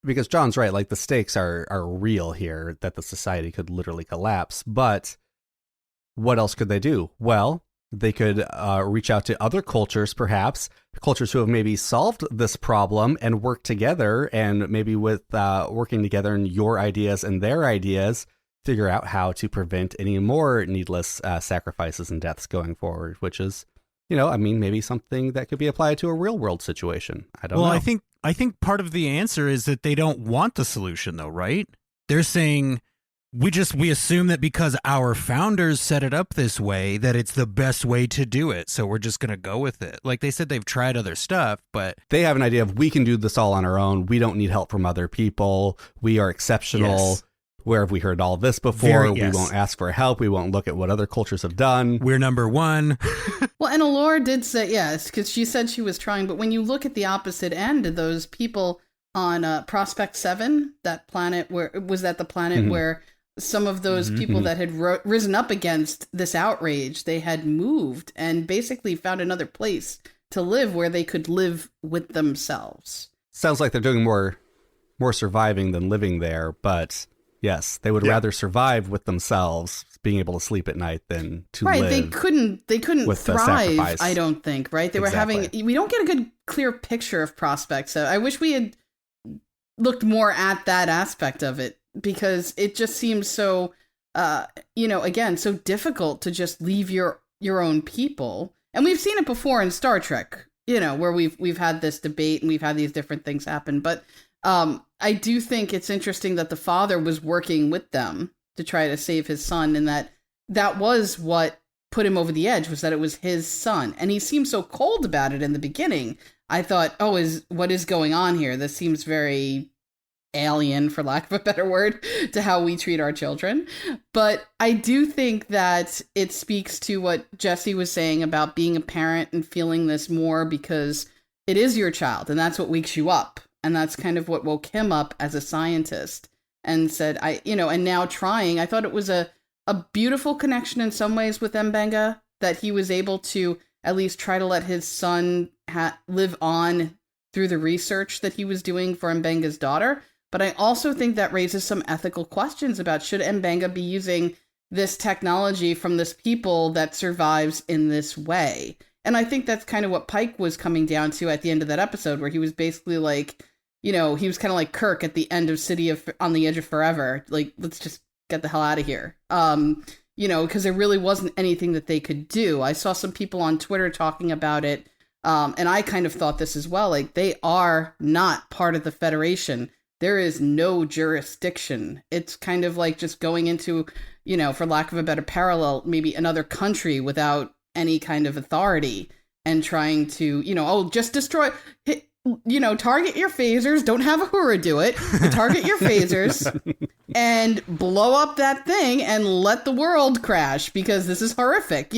because John's right, like the stakes are real here, that the society could literally collapse. But what else could they do? Well, they could reach out to other cultures, perhaps, cultures who have maybe solved this problem and work together, and maybe with working together and your ideas and their ideas, figure out how to prevent any more needless sacrifices and deaths going forward, which is, maybe something that could be applied to a real world situation. I don't know. Well, I think part of the answer is that they don't want the solution, though, right? They're saying we assume that because our founders set it up this way, that it's the best way to do it. So we're just going to go with it. Like they said, they've tried other stuff, but they have an idea of, we can do this all on our own. We don't need help from other people. We are exceptional. Yes. Where have we heard all this before? We won't ask for help. We won't look at what other cultures have done. We're number one. Well, and Allure did say yes, because she said she was trying. But when you look at the opposite end, those people on Prospect 7, that planet where some of those people that had risen up against this outrage, they had moved and basically found another place to live where they could live with themselves. Sounds like they're doing more surviving than living there, but yes, they would rather survive with themselves, being able to sleep at night, than to live. Right, they couldn't with thrive, I don't think, right? They were we don't get a good, clear picture of Prospect. So I wish we had looked more at that aspect of it, because it just seems so, again, so difficult to just leave your own people. And we've seen it before in Star Trek, where we've had this debate and we've had these different things happen. But I do think it's interesting that the father was working with them to try to save his son, and that was what put him over the edge, was that it was his son. And he seemed so cold about it in the beginning. I thought, what is going on here? This seems very alien, for lack of a better word, to how we treat our children. But I do think that it speaks to what Jesse was saying about being a parent and feeling this more because it is your child, and that's what wakes you up. And that's kind of what woke him up as a scientist, and said, and now trying, I thought it was a beautiful connection in some ways with M'Benga, that he was able to at least try to let his son live on through the research that he was doing for M'Benga's daughter. But I also think that raises some ethical questions about, should M'Benga be using this technology from this people that survives in this way? And I think that's kind of what Pike was coming down to at the end of that episode, where he was basically like, he was kind of like Kirk at the end of on the Edge of Forever. Like, let's just get the hell out of here. Because there really wasn't anything that they could do. I saw some people on Twitter talking about it. And I kind of thought this as well. Like, they are not part of the Federation. There is no jurisdiction. It's kind of like just going into, for lack of a better parallel, maybe another country without any kind of authority, and trying to, just destroy, target your phasers. Don't have Uhura do it. But target your phasers and blow up that thing and let the world crash, because this is horrific,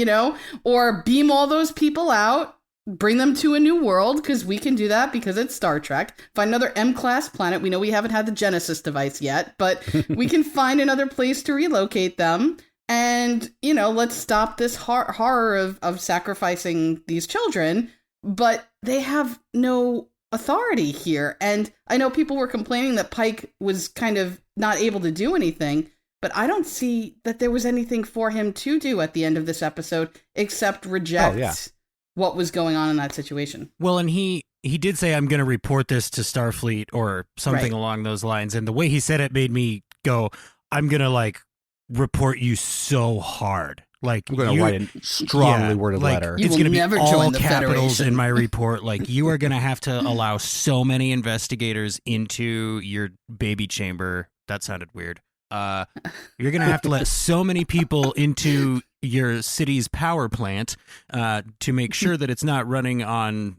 or beam all those people out. Bring them to a new world, because we can do that because it's Star Trek. Find another M-class planet. We know we haven't had the Genesis device yet, but we can find another place to relocate them And, let's stop this horror of sacrificing these children. But they have no authority here. And I know people were complaining that Pike was kind of not able to do anything, but I don't see that there was anything for him to do at the end of this episode except reject what was going on in that situation. Well, and he did say, I'm going to report this to Starfleet or something along those lines. And the way he said it made me go, I'm going to report you so hard. I'm going to write a strongly worded letter. It's going to be all capitals in my report. You are going to have to allow so many investigators into your baby chamber. That sounded weird. You're going to have to let so many people into your city's power plant to make sure that it's not running on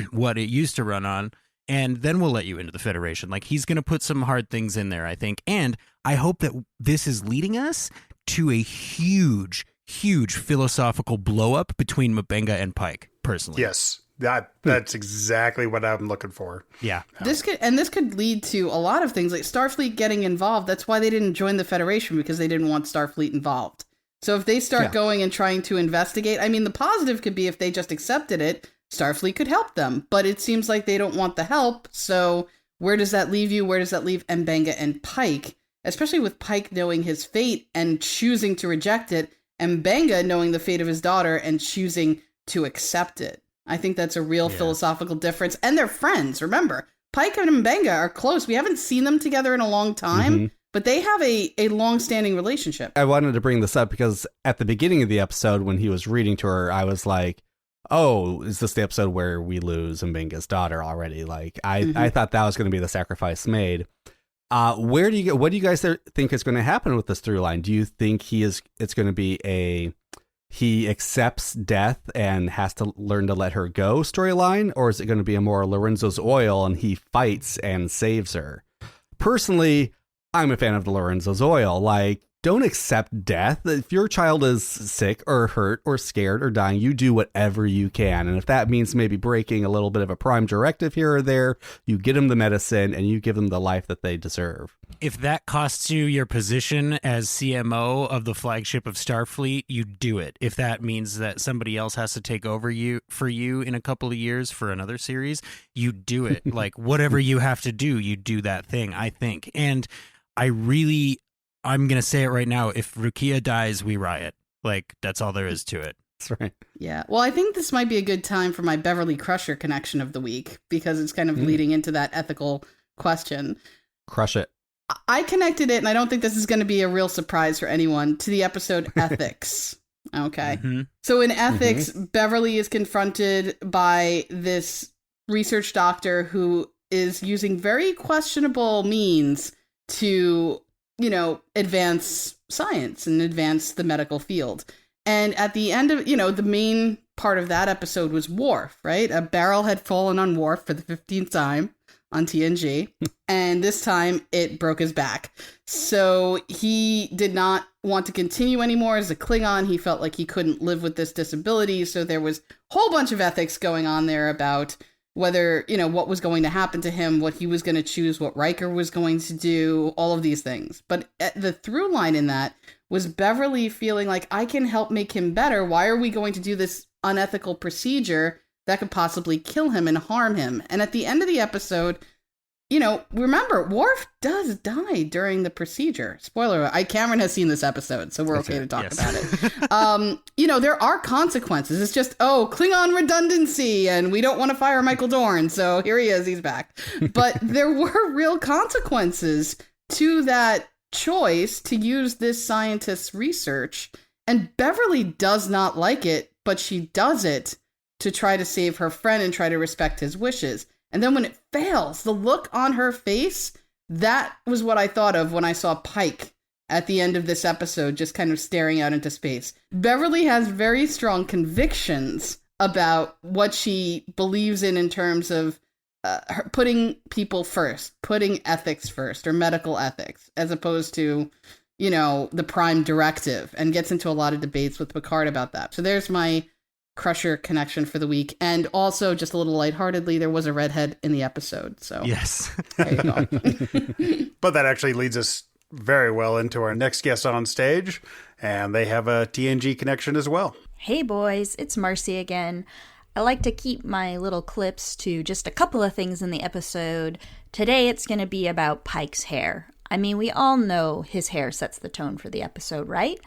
what it used to run on. And then we'll let you into the Federation. He's going to put some hard things in there, I think. And I hope that this is leading us to a huge, huge philosophical blow up between M'Benga and Pike, personally. Yes. That's exactly what I'm looking for. Yeah. This could lead to a lot of things, like Starfleet getting involved. That's why they didn't join the Federation, because they didn't want Starfleet involved. So if they start going and trying to investigate, the positive could be if they just accepted it, Starfleet could help them. But it seems like they don't want the help. So where does that leave you? Where does that leave M'Benga and Pike? Especially with Pike knowing his fate and choosing to reject it, and M'Benga knowing the fate of his daughter and choosing to accept it. I think that's a real philosophical difference. And they're friends, remember. Pike and M'Benga are close. We haven't seen them together in a long time, but they have a long-standing relationship. I wanted to bring this up because at the beginning of the episode, when he was reading to her, I was like, oh, is this the episode where we lose M'Benga's daughter already? I thought that was going to be the sacrifice made. What do you guys think is going to happen with this through line? Do you think it's going to be he accepts death and has to learn to let her go storyline, or is it going to be a more Lorenzo's Oil and he fights and saves her? Personally, I'm a fan of the Lorenzo's Oil. Don't accept death. If your child is sick or hurt or scared or dying, you do whatever you can. And if that means maybe breaking a little bit of a prime directive here or there, you get them the medicine and you give them the life that they deserve. If that costs you your position as CMO of the flagship of Starfleet, you do it. If that means that somebody else has to take over for you in a couple of years for another series, you do it. Whatever you have to do, you do that thing, I think. And I'm going to say it right now. If Rukia dies, we riot. That's all there is to it. That's right. Yeah. Well, I think this might be a good time for my Beverly Crusher connection of the week, because it's kind of leading into that ethical question. Crush it. I connected it, and I don't think this is going to be a real surprise for anyone, to the episode Ethics. Okay. So in Ethics, Beverly is confronted by this research doctor who is using very questionable means to advance science and advance the medical field. And at the end of, the main part of that episode was Worf, right? A barrel had fallen on Worf for the 15th time on TNG. And this time it broke his back. So he did not want to continue anymore as a Klingon. He felt like he couldn't live with this disability. So there was a whole bunch of ethics going on there about whether, what was going to happen to him, what he was going to choose, what Riker was going to do, all of these things. But the through line in that was Beverly feeling like, I can help make him better. Why are we going to do this unethical procedure that could possibly kill him and harm him? And at the end of the episode, remember, Worf does die during the procedure. Spoiler, Cameron has seen this episode, so we're okay to talk about it. There are consequences. It's just, Klingon redundancy, and we don't want to fire Michael Dorn, so here he is, he's back. But there were real consequences to that choice to use this scientist's research, and Beverly does not like it, but she does it to try to save her friend and try to respect his wishes. And then when it fails, the look on her face, that was what I thought of when I saw Pike at the end of this episode, just kind of staring out into space. Beverly has very strong convictions about what she believes in terms of her putting people first, putting ethics first, or medical ethics, as opposed to, the prime directive, and gets into a lot of debates with Picard about that. So there's my Crusher connection for the week. And also, just a little lightheartedly, there was a redhead in the episode. So yes. There you go. But that actually leads us very well into our next guest on stage, and they have a TNG connection as well. Hey boys, it's Marcy again. I like to keep my little clips to just a couple of things in the episode. Today it's going to be about Pike's hair. I mean, we all know his hair sets the tone for the episode, right?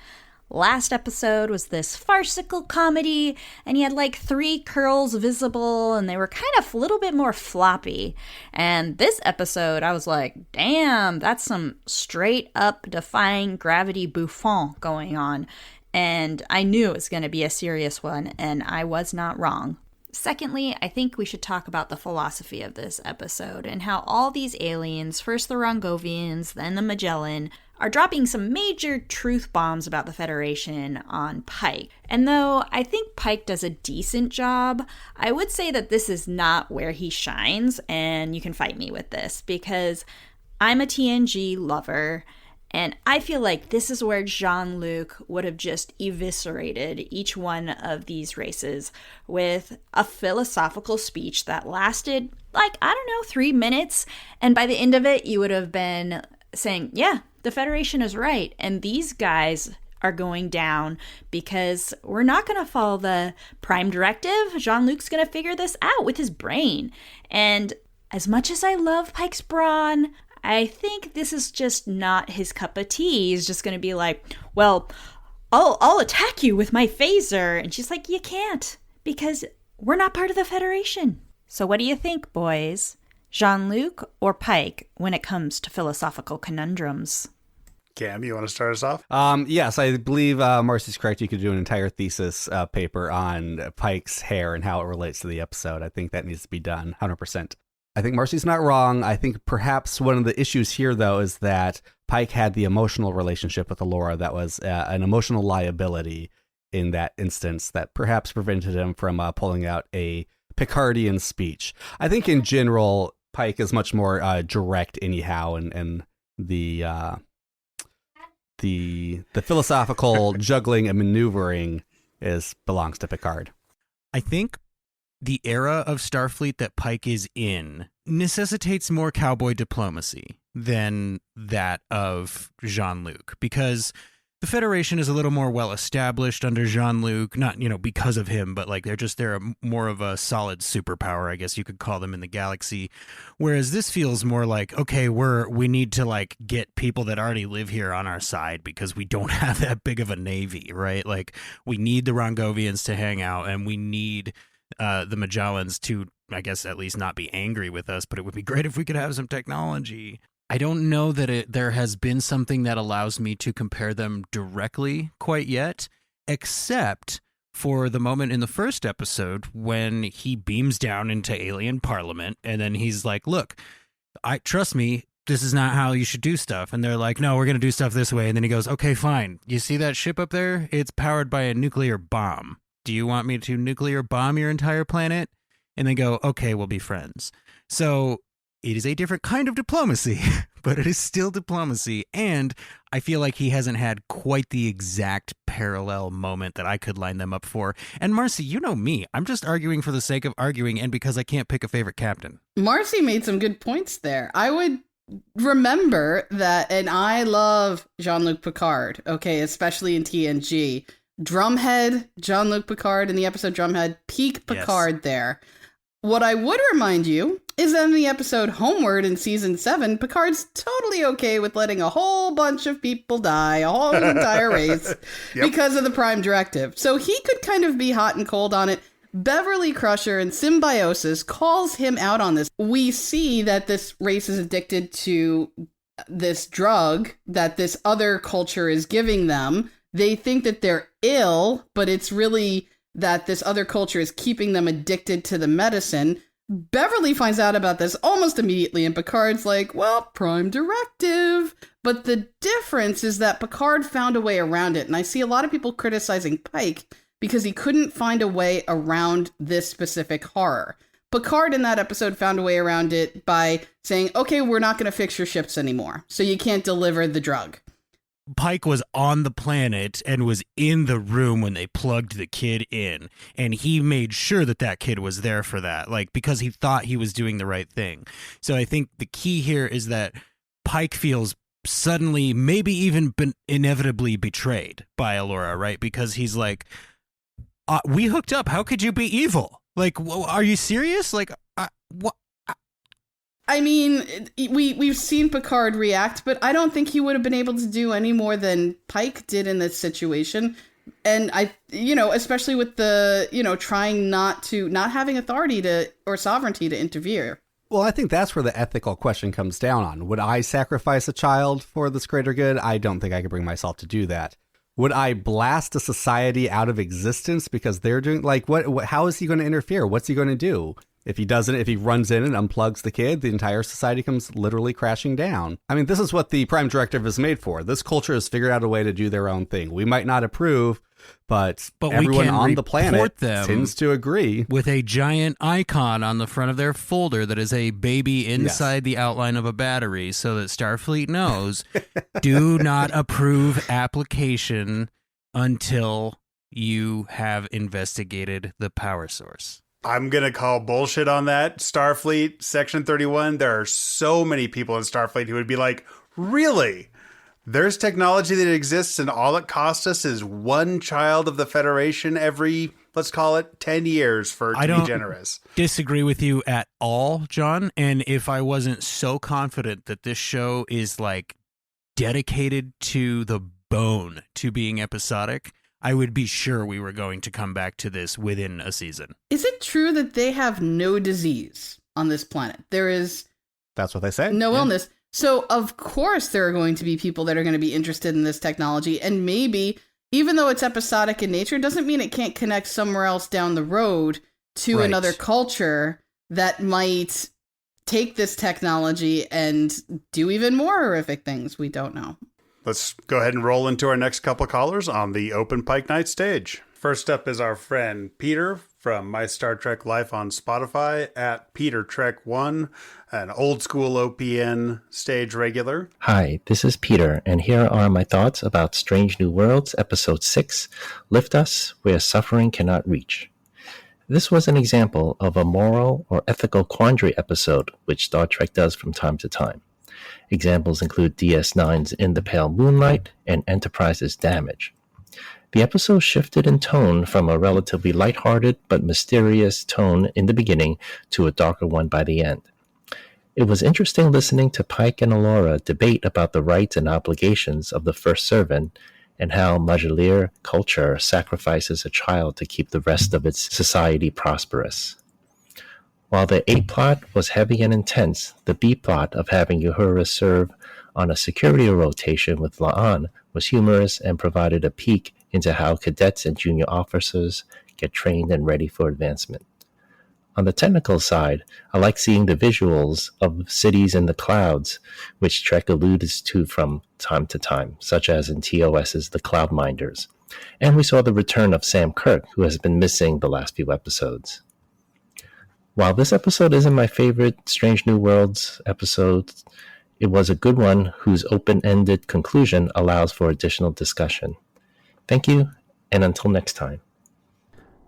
Last episode was this farcical comedy, and he had like 3 curls visible, and they were kind of a little bit more floppy. And this episode, I was like, damn, that's some straight up defying gravity bouffon going on. And I knew it was going to be a serious one, and I was not wrong. Secondly, I think we should talk about the philosophy of this episode and how all these aliens, first the Rongovians, then the Magellan, are dropping some major truth bombs about the Federation on Pike. And though I think Pike does a decent job, I would say that this is not where he shines, and you can fight me with this, because I'm a TNG lover, and I feel like this is where Jean-Luc would have just eviscerated each one of these races with a philosophical speech that lasted, 3 minutes, and by the end of it, you would have been saying, yeah, the Federation is right, and these guys are going down because we're not going to follow the Prime Directive. Jean-Luc's going to figure this out with his brain. And as much as I love Pike's brawn, I think this is just not his cup of tea. He's just going to be like, well, I'll attack you with my phaser. And she's like, you can't, because we're not part of the Federation. So what do you think, boys? Jean-Luc or Pike when it comes to philosophical conundrums? Cam, you want to start us off? Yes, I believe Marcy's correct. You could do an entire thesis paper on Pike's hair and how it relates to the episode. I think that needs to be done 100%. I think Marcy's not wrong. I think perhaps one of the issues here, though, is that Pike had the emotional relationship with Alora that was an emotional liability in that instance that perhaps prevented him from pulling out a Picardian speech. I think in general, Pike is much more direct anyhow, and the philosophical juggling and maneuvering belongs to Picard. I think the era of Starfleet that Pike is in necessitates more cowboy diplomacy than that of Jean-Luc, because the Federation is a little more well established under Jean-Luc, not, because of him, but they're more of a solid superpower, I guess you could call them, in the galaxy. Whereas this feels more like, okay, we need to get people that already live here on our side because we don't have that big of a navy, right? We need the Rongovians to hang out, and we need the Magellans to, I guess, at least not be angry with us, but it would be great if we could have some technology. I don't know that there has been something that allows me to compare them directly quite yet, except for the moment in the first episode when he beams down into alien parliament, and then he's like, look, trust me, this is not how you should do stuff. And they're like, no, we're going to do stuff this way. And then he goes, okay, fine. You see that ship up there? It's powered by a nuclear bomb. Do you want me to nuclear bomb your entire planet? And they go, okay, we'll be friends. So it is a different kind of diplomacy, but it is still diplomacy. And I feel like he hasn't had quite the exact parallel moment that I could line them up for. And Marcy, you know me. I'm just arguing for the sake of arguing and because I can't pick a favorite captain. Marcy made some good points there. I would remember that, and I love Jean-Luc Picard, okay, especially in TNG. Drumhead, Jean-Luc Picard in the episode Drumhead, peak Picard yes. There. What I would remind you is that in the episode Homeward in season 7, Picard's totally okay with letting a whole bunch of people die, a whole entire race, because of the Prime Directive. So he could kind of be hot and cold on it. Beverly Crusher in Symbiosis calls him out on this. We see that this race is addicted to this drug that this other culture is giving them. They think that they're ill, but it's really that this other culture is keeping them addicted to the medicine. Beverly finds out about this almost immediately, and Picard's like, well, Prime Directive. But the difference is that Picard found a way around it, and I see a lot of people criticizing Pike because he couldn't find a way around this specific horror. Picard in that episode found a way around it by saying, okay, we're not going to fix your ships anymore, so you can't deliver the drug. Pike was on the planet and was in the room when they plugged the kid in, and he made sure that kid was there for that, because he thought he was doing the right thing. So I think the key here is that Pike feels suddenly maybe even been inevitably betrayed by Allura, right? Because he's like, we hooked up. How could you be evil? Like, are you serious? Like, what? I mean, we've seen Picard react, but I don't think he would have been able to do any more than Pike did in this situation. And especially with the, trying not having authority or sovereignty to interfere. Well, I think that's where the ethical question comes down on. Would I sacrifice a child for this greater good? I don't think I could bring myself to do that. Would I blast a society out of existence because they're doing, like, what how is he going to interfere? What's he going to do? If he runs in and unplugs the kid, the entire society comes literally crashing down. I mean, this is what the Prime Directive is made for. This culture has figured out a way to do their own thing. We might not approve, but everyone on the planet tends to agree. With a giant icon on the front of their folder that is a baby inside the outline of a battery, so that Starfleet knows, do not approve application until you have investigated the power source. I'm going to call bullshit on that. Starfleet, Section 31, there are so many people in Starfleet who would be like, really? There's technology that exists and all it costs us is one child of the Federation every, let's call it, 10 years to be generous. Disagree with you at all, John. And if I wasn't so confident that this show is like dedicated to the bone to being episodic, I would be sure we were going to come back to this within a season. Is it true that they have no disease on this planet? That's what they say. No illness. So, of course, there are going to be people that are going to be interested in this technology. And maybe, even though it's episodic in nature, doesn't mean it can't connect somewhere else down the road to another culture that might take this technology and do even more horrific things. We don't know. Let's go ahead and roll into our next couple of callers on the Open Pike Night Stage. First up is our friend Peter from My Star Trek Life on Spotify at PeterTrek1, an old school OPN stage regular. Hi, this is Peter, and here are my thoughts about Strange New Worlds, Episode 6, Lift Us Where Suffering Cannot Reach. This was an example of a moral or ethical quandary episode, which Star Trek does from time to time. Examples include DS9's In the Pale Moonlight and Enterprise's Damage. The episode shifted in tone from a relatively lighthearted but mysterious tone in the beginning to a darker one by the end. It was interesting listening to Pike and Allura debate about the rights and obligations of the first servant and how Majalier culture sacrifices a child to keep the rest of its society prosperous. While the A plot was heavy and intense, the B plot of having Uhura serve on a security rotation with La'an was humorous and provided a peek into how cadets and junior officers get trained and ready for advancement. On the technical side, I like seeing the visuals of cities in the clouds, which Trek alludes to from time to time, such as in TOS's The Cloudminders. And we saw the return of Sam Kirk, who has been missing the last few episodes. While this episode isn't my favorite Strange New Worlds episode, it was a good one whose open-ended conclusion allows for additional discussion. Thank you, and until next time.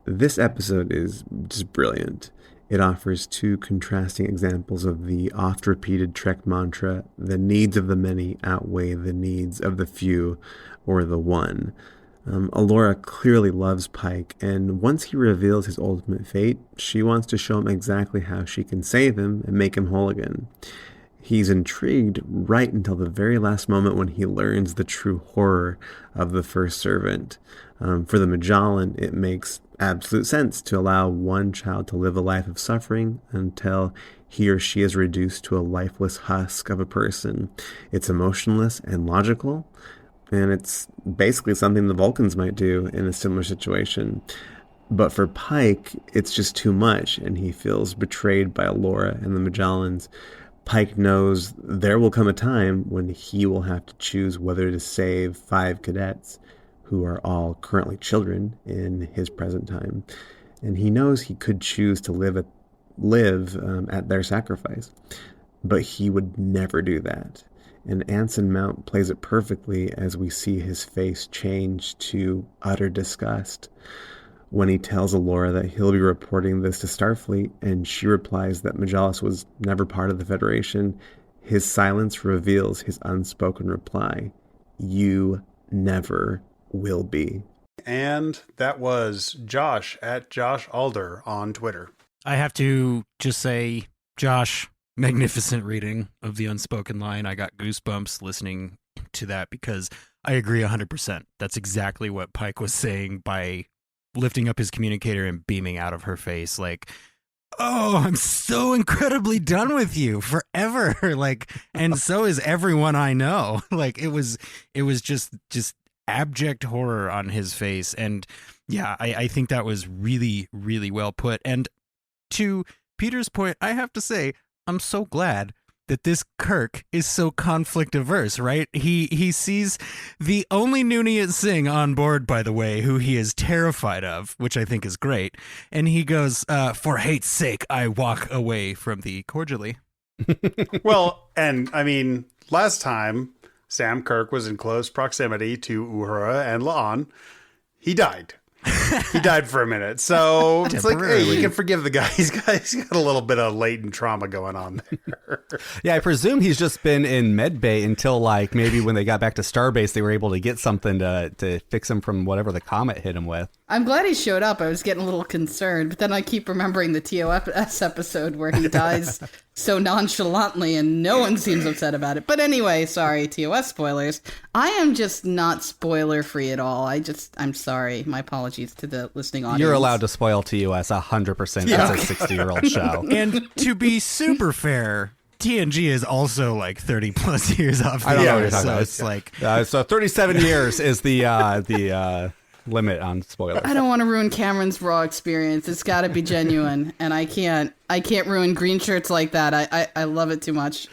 This episode is just brilliant. It offers two contrasting examples of the oft-repeated Trek mantra, the needs of the many outweigh the needs of the few, or the one. Allura clearly loves Pike, and once he reveals his ultimate fate, she wants to show him exactly how she can save him and make him whole again. He's intrigued right until the very last moment when he learns the true horror of the first servant. For the Magellan, it makes absolute sense to allow one child to live a life of suffering until he or she is reduced to a lifeless husk of a person. It's emotionless and logical, and it's basically something the Vulcans might do in a similar situation. But for Pike, it's just too much, and he feels betrayed by Allura and the Magellans. Pike knows there will come a time when he will have to choose whether to save 5 cadets, who are all currently children in his present time. And he knows he could choose to live at their sacrifice. But he would never do that. And Anson Mount plays it perfectly as we see his face change to utter disgust when he tells Allura that he'll be reporting this to Starfleet, and she replies that Majalis was never part of the Federation, His silence reveals his unspoken reply. You never will be. And that was Josh at Josh Alder on Twitter. I have to just say, Josh, magnificent reading of the unspoken line. I got goosebumps listening to that because I agree 100%. That's exactly what Pike was saying by lifting up his communicator and beaming out of her face. Like, oh, I'm so incredibly done with you forever. Like, and so is everyone I know. Like, it was just abject horror on his face. And yeah, I think that was really, really well put. And to Peter's point, I have to say, I'm so glad that this Kirk is so conflict averse, right? He sees the only Noonien Singh on board, by the way, who he is terrified of, which I think is great. And he goes, for hate's sake, I walk away from thee cordially. Well, and I mean, last time Sam Kirk was in close proximity to Uhura and La'an, he died. He died for a minute. So it's like, hey, you can forgive the guy. He's got a little bit of latent trauma going on there. Yeah, I presume he's just been in medbay until like maybe when they got back to Starbase, they were able to get something to fix him from whatever the comet hit him with. I'm glad he showed up. I was getting a little concerned, but then I keep remembering the TOS episode where he dies so nonchalantly and no one seems upset about it. But anyway, sorry, TOS spoilers. I am just not spoiler free at all. I'm sorry. My apologies to the listening audience. You're allowed to spoil TOS 100%. That's a 60-year-old show. And to be super fair, TNG is also like 30 plus years off. I don't know what you're talking so about. It's like so 37 years is the limit on spoilers. I don't want to ruin Cameron's Raw experience. It's got to be genuine, and I can't ruin green shirts like that. I love it too much.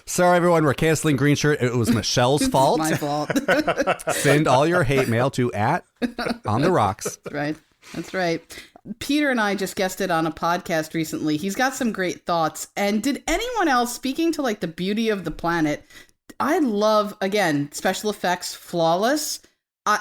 Sorry, everyone. We're canceling Green Shirt. It was Michelle's fault. My fault. Send all your hate mail to @OnTheRocks. That's right. Peter and I just guested on a podcast recently. He's got some great thoughts. And did anyone else, speaking to like the beauty of the planet, I love, again, special effects, flawless.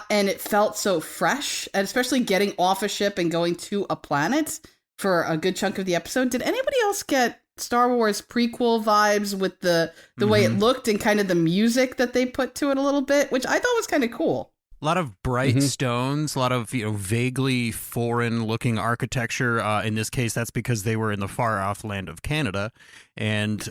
And it felt so fresh, and especially getting off a ship and going to a planet for a good chunk of the episode. Did anybody else get Star Wars prequel vibes with the way it looked and kind of the music that they put to it a little bit, which I thought was kind of cool? A lot of bright stones, a lot of vaguely foreign-looking architecture. In this case, that's because they were in the far-off land of Canada, and we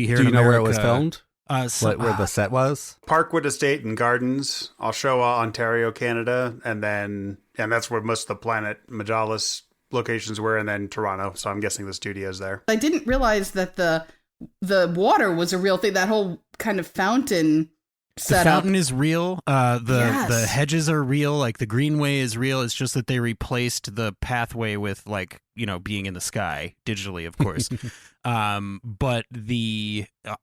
here. Do in you know America, where it was filmed? Where the set was? Parkwood Estate and Gardens, Oshawa, Ontario, Canada, and that's where most of the Planet Majalis locations were, and then Toronto. So I'm guessing the studio's there. I didn't realize that the water was a real thing. That whole kind of fountain setup. The fountain is real. Yes. The hedges are real. Like the greenway is real. It's just that they replaced the pathway with being in the sky digitally, of course. But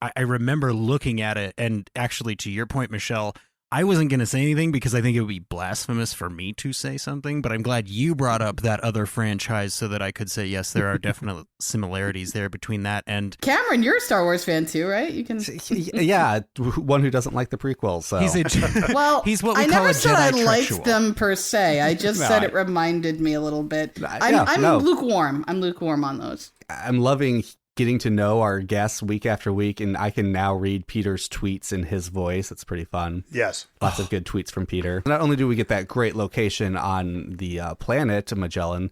I remember looking at it, and actually, to your point, Michelle, I wasn't going to say anything because I think it would be blasphemous for me to say something, but I'm glad you brought up that other franchise so that I could say, yes, there are definite similarities there between that and... Cameron, you're a Star Wars fan too, right? You can... Yeah, one who doesn't like the prequels. So. He's what we I call never a said I Jedi liked them per se. I just said it reminded me a little bit. I'm lukewarm. I'm lukewarm on those. I'm loving getting to know our guests week after week, and I can now read Peter's tweets in his voice. It's pretty fun. Yes. Lots of good tweets from Peter. Not only do we get that great location on the planet Magellan,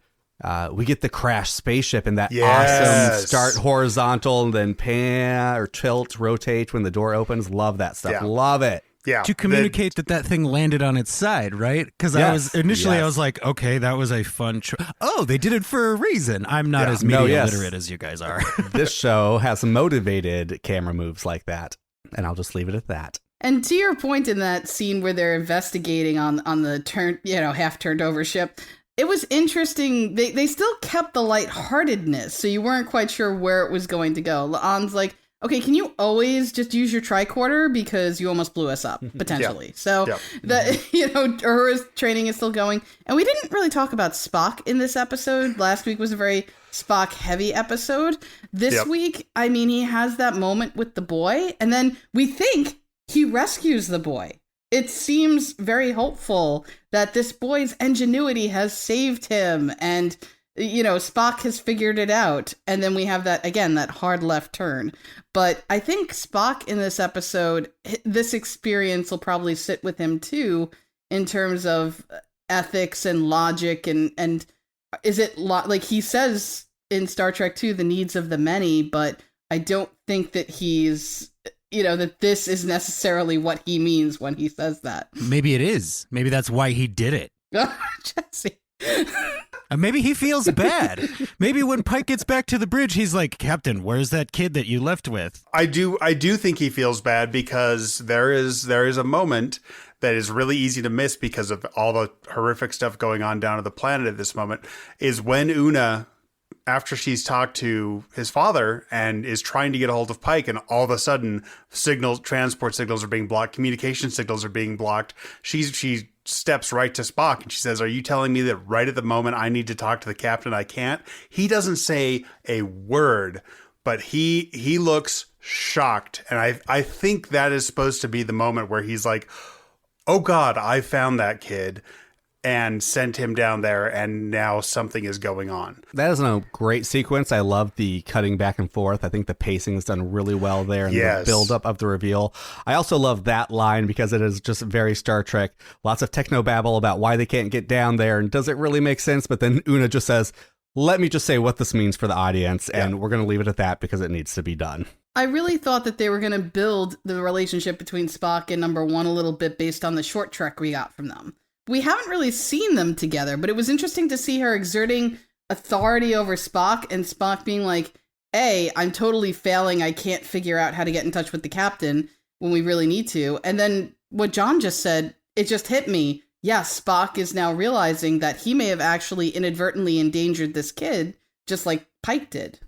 we get the crashed spaceship and that awesome start horizontal and then pan or tilt, rotate when the door opens. Love that stuff. Yeah. Love it. Yeah. To communicate that thing landed on its side, right? Because I was like, okay, that was a fun oh, they did it for a reason. I'm not as media literate as you guys are. This show has motivated camera moves like that, and I'll just leave it at that. And to your point in that scene where they're investigating on the half turned over ship, it was interesting. They still kept the lightheartedness, so you weren't quite sure where it was going to go. La'an's like, okay, can you always just use your tricorder because you almost blew us up, potentially. So, Uhura's training is still going. And we didn't really talk about Spock in this episode. Last week was a very Spock-heavy episode. This week, I mean, he has that moment with the boy, and then we think he rescues the boy. It seems very hopeful that this boy's ingenuity has saved him, and Spock has figured it out. And then we have that hard left turn. But I think Spock in this episode, this experience will probably sit with him too, in terms of ethics and logic. And is it like he says in Star Trek II, the needs of the many, but I don't think that he's, that this is necessarily what he means when he says that. Maybe it is. Maybe that's why he did it. Jesse. Maybe he feels bad. Maybe when Pike gets back to the bridge, he's like, Captain, where's that kid that you left with? I do think he feels bad because there is a moment that is really easy to miss because of all the horrific stuff going on down at the planet at this moment, is when Una, after she's talked to his father and is trying to get a hold of Pike, and all of a sudden transport signals are being blocked, communication signals are being blocked. She steps right to Spock and she says, "Are you telling me that right at the moment I need to talk to the captain, I can't?" He doesn't say a word, but he looks shocked. And I think that is supposed to be the moment where he's like, "Oh God, I found that kid and sent him down there, and now something is going on." That is a great sequence. I love the cutting back and forth. I think the pacing is done really well there, and the build-up of the reveal. I also love that line because it is just very Star Trek. Lots of technobabble about why they can't get down there, and does it really make sense? But then Una just says, "Let me just say what this means for the audience, and we're going to leave it at that because it needs to be done." I really thought that they were going to build the relationship between Spock and Number One a little bit based on the short trek we got from them. We haven't really seen them together, but it was interesting to see her exerting authority over Spock, and Spock being like, "Hey, I'm totally failing. I can't figure out how to get in touch with the captain when we really need to." And then what John just said, it just hit me. Yes, Spock is now realizing that he may have actually inadvertently endangered this kid, just like Pike did.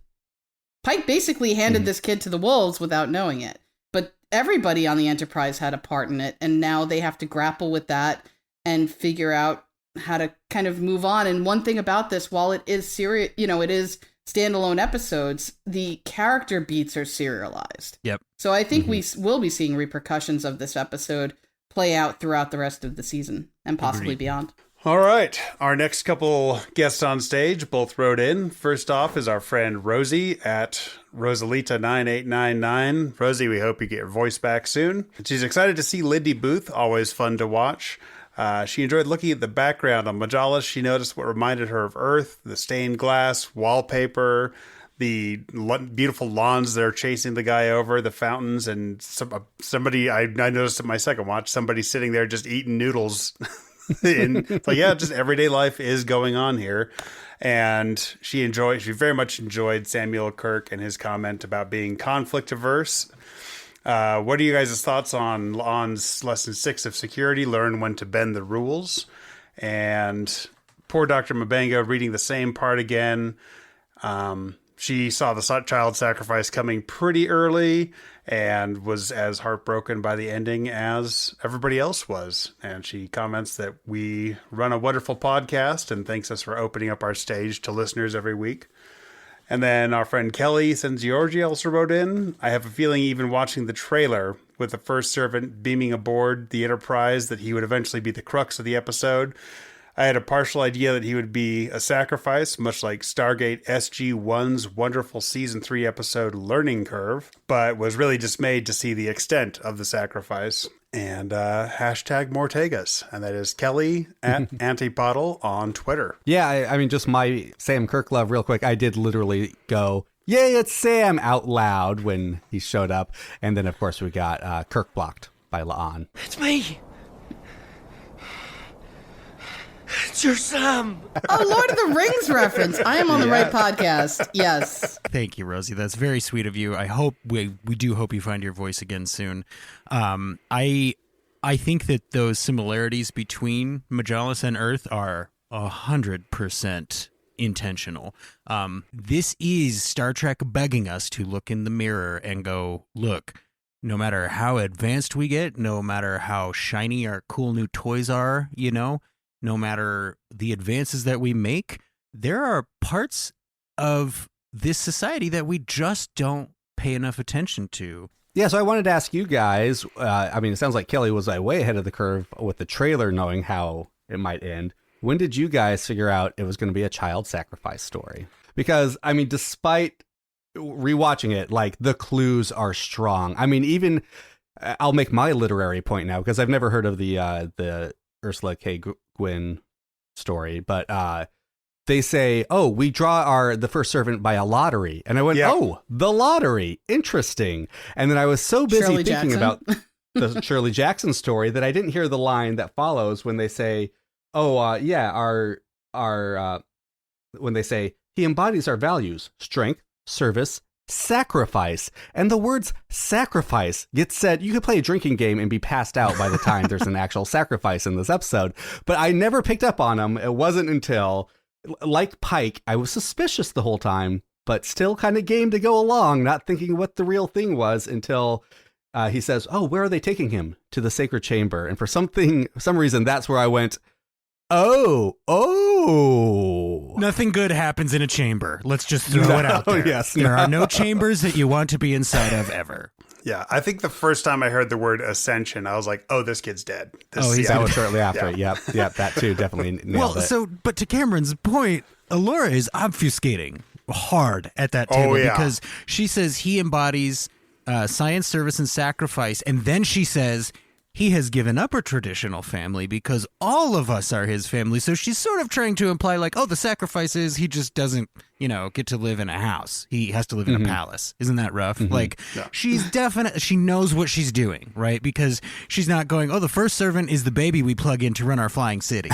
Pike basically handed this kid to the wolves without knowing it. But everybody on the Enterprise had a part in it, and now they have to grapple with that and figure out how to kind of move on. And one thing about this, while it is serious, it is standalone episodes, the character beats are serialized. Yep. So I think we will be seeing repercussions of this episode play out throughout the rest of the season and possibly beyond. All right. Our next couple guests on stage both wrote in. First off is our friend Rosie at Rosalita9899. Rosie, we hope you get your voice back soon. She's excited to see Lindy Booth, always fun to watch. She enjoyed looking at the background on Majalis. She noticed what reminded her of Earth, the stained glass, wallpaper, the beautiful lawns they're chasing the guy over, the fountains, and somebody, I noticed in my second watch, somebody sitting there just eating noodles. It's like, just everyday life is going on here. And she very much enjoyed Samuel Kirk and his comment about being conflict averse. What are you guys' thoughts on lesson 6 of security? Learn when to bend the rules. And poor Dr. Mabenga reading the same part again. She saw the child sacrifice coming pretty early and was as heartbroken by the ending as everybody else was. And she comments that we run a wonderful podcast and thanks us for opening up our stage to listeners every week. And then our friend Kelly since Georgie also wrote in, "I have a feeling even watching the trailer with the first servant beaming aboard the Enterprise that he would eventually be the crux of the episode. I had a partial idea that he would be a sacrifice, much like Stargate SG-1's wonderful Season 3 episode Learning Curve, but was really dismayed to see the extent of the sacrifice." And hashtag Mortegas. And that is Kelly at Antipodle on Twitter. Yeah, I mean, just my Sam Kirk love real quick. I did literally go, "Yay, it's Sam," out loud when he showed up. And then, of course, we got Kirk blocked by La'an. "It's me. It's your Sam." Oh, Lord of the Rings reference. I am on the right podcast. Yes. Thank you, Rosie. That's very sweet of you. I hope we do hope you find your voice again soon. I think that those similarities between Majalis and Earth are 100% intentional. This is Star Trek begging us to look in the mirror and go, look, no matter how advanced we get, no matter how shiny our cool new toys are, no matter the advances that we make, there are parts of this society that we just don't pay enough attention to. Yeah, so I wanted to ask you guys, it sounds like Kelly was way ahead of the curve with the trailer knowing how it might end. when did you guys figure out it was going to be a child sacrifice story? Because, I mean, despite rewatching it, like, the clues are strong. I mean, even I'll make my literary point now, because I've never heard of the Ursula K. Guin story, but they say, oh, we draw the first servant by a lottery. And I went, oh, the lottery. Interesting. And then I was so busy Shirley thinking Jackson. about the Shirley Jackson story that I didn't hear the line that follows when they say, when they say, he embodies our values, strength, service, sacrifice. And the words sacrifice gets said. You could play a drinking game and be passed out by the time there's an actual sacrifice in this episode. But I never picked up on them. It wasn't until, like Pike, I was suspicious the whole time, but still kind of game to go along, not thinking what the real thing was until he says, oh, where are they taking him? To the sacred chamber. And for some reason, that's where I went, oh. Nothing good happens in a chamber. Let's just throw it out there. Yes, there are no chambers that you want to be inside of ever. Yeah, I think the first time I heard the word ascension, I was like, oh, this kid's dead. That was shortly after. Yep, that too definitely nailed it. But to Cameron's point, Allura is obfuscating hard at that table because she says he embodies science, service, and sacrifice. And then she says he has given up a traditional family because all of us are his family. So she's sort of trying to imply like, oh, the sacrifice is he just doesn't, get to live in a house. He has to live in a palace. Isn't that rough? Like she's she knows what she's doing, right? Because she's not going, oh, the first servant is the baby we plug in to run our flying city.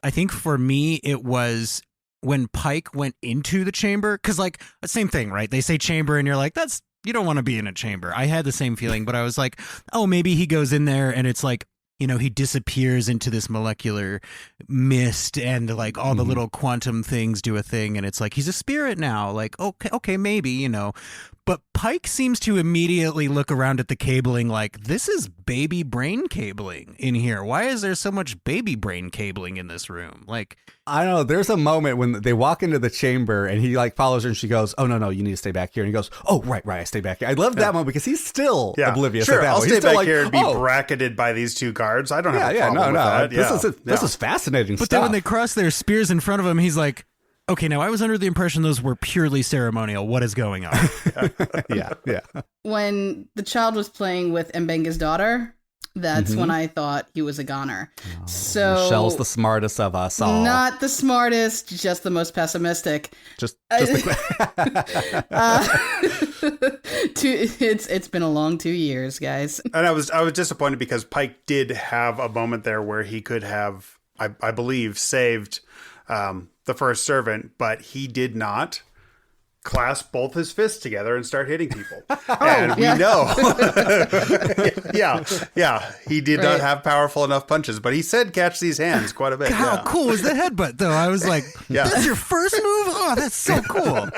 I think for me, it was when Pike went into the chamber, because like same thing, right? They say chamber and you're like, you don't want to be in a chamber. I had the same feeling, but I was like, oh, maybe he goes in there and it's like, he disappears into this molecular mist and like all the little quantum things do a thing. And it's like, he's a spirit now. Like, okay, maybe, But Pike seems to immediately look around at the cabling like, this is baby brain cabling in here. Why is there so much baby brain cabling in this room? Like, I don't know. There's a moment when they walk into the chamber and he like follows her and she goes, oh, no, you need to stay back here. And he goes, oh, right, I stay back here. I love that moment because he's still oblivious. Sure, at that I'll point. stay He's still back here and be bracketed by these two guards. I don't have a problem with that. This is fascinating but stuff. Then when they cross their spears in front of him, he's like, okay, now I was under the impression those were purely ceremonial. What is going on? Yeah. When the child was playing with Mbenga's daughter, that's when I thought he was a goner. So Michelle's the smartest of us all. Not the smartest, just the most pessimistic. It's been a long 2 years, guys. And I was disappointed because Pike did have a moment there where he could have, I believe, saved the first servant, but he did not clasp both his fists together and start hitting people. And we know. He did not have powerful enough punches, but he said catch these hands quite a bit. How cool was the headbutt, though? I was like, that's your first move? Oh, that's so cool.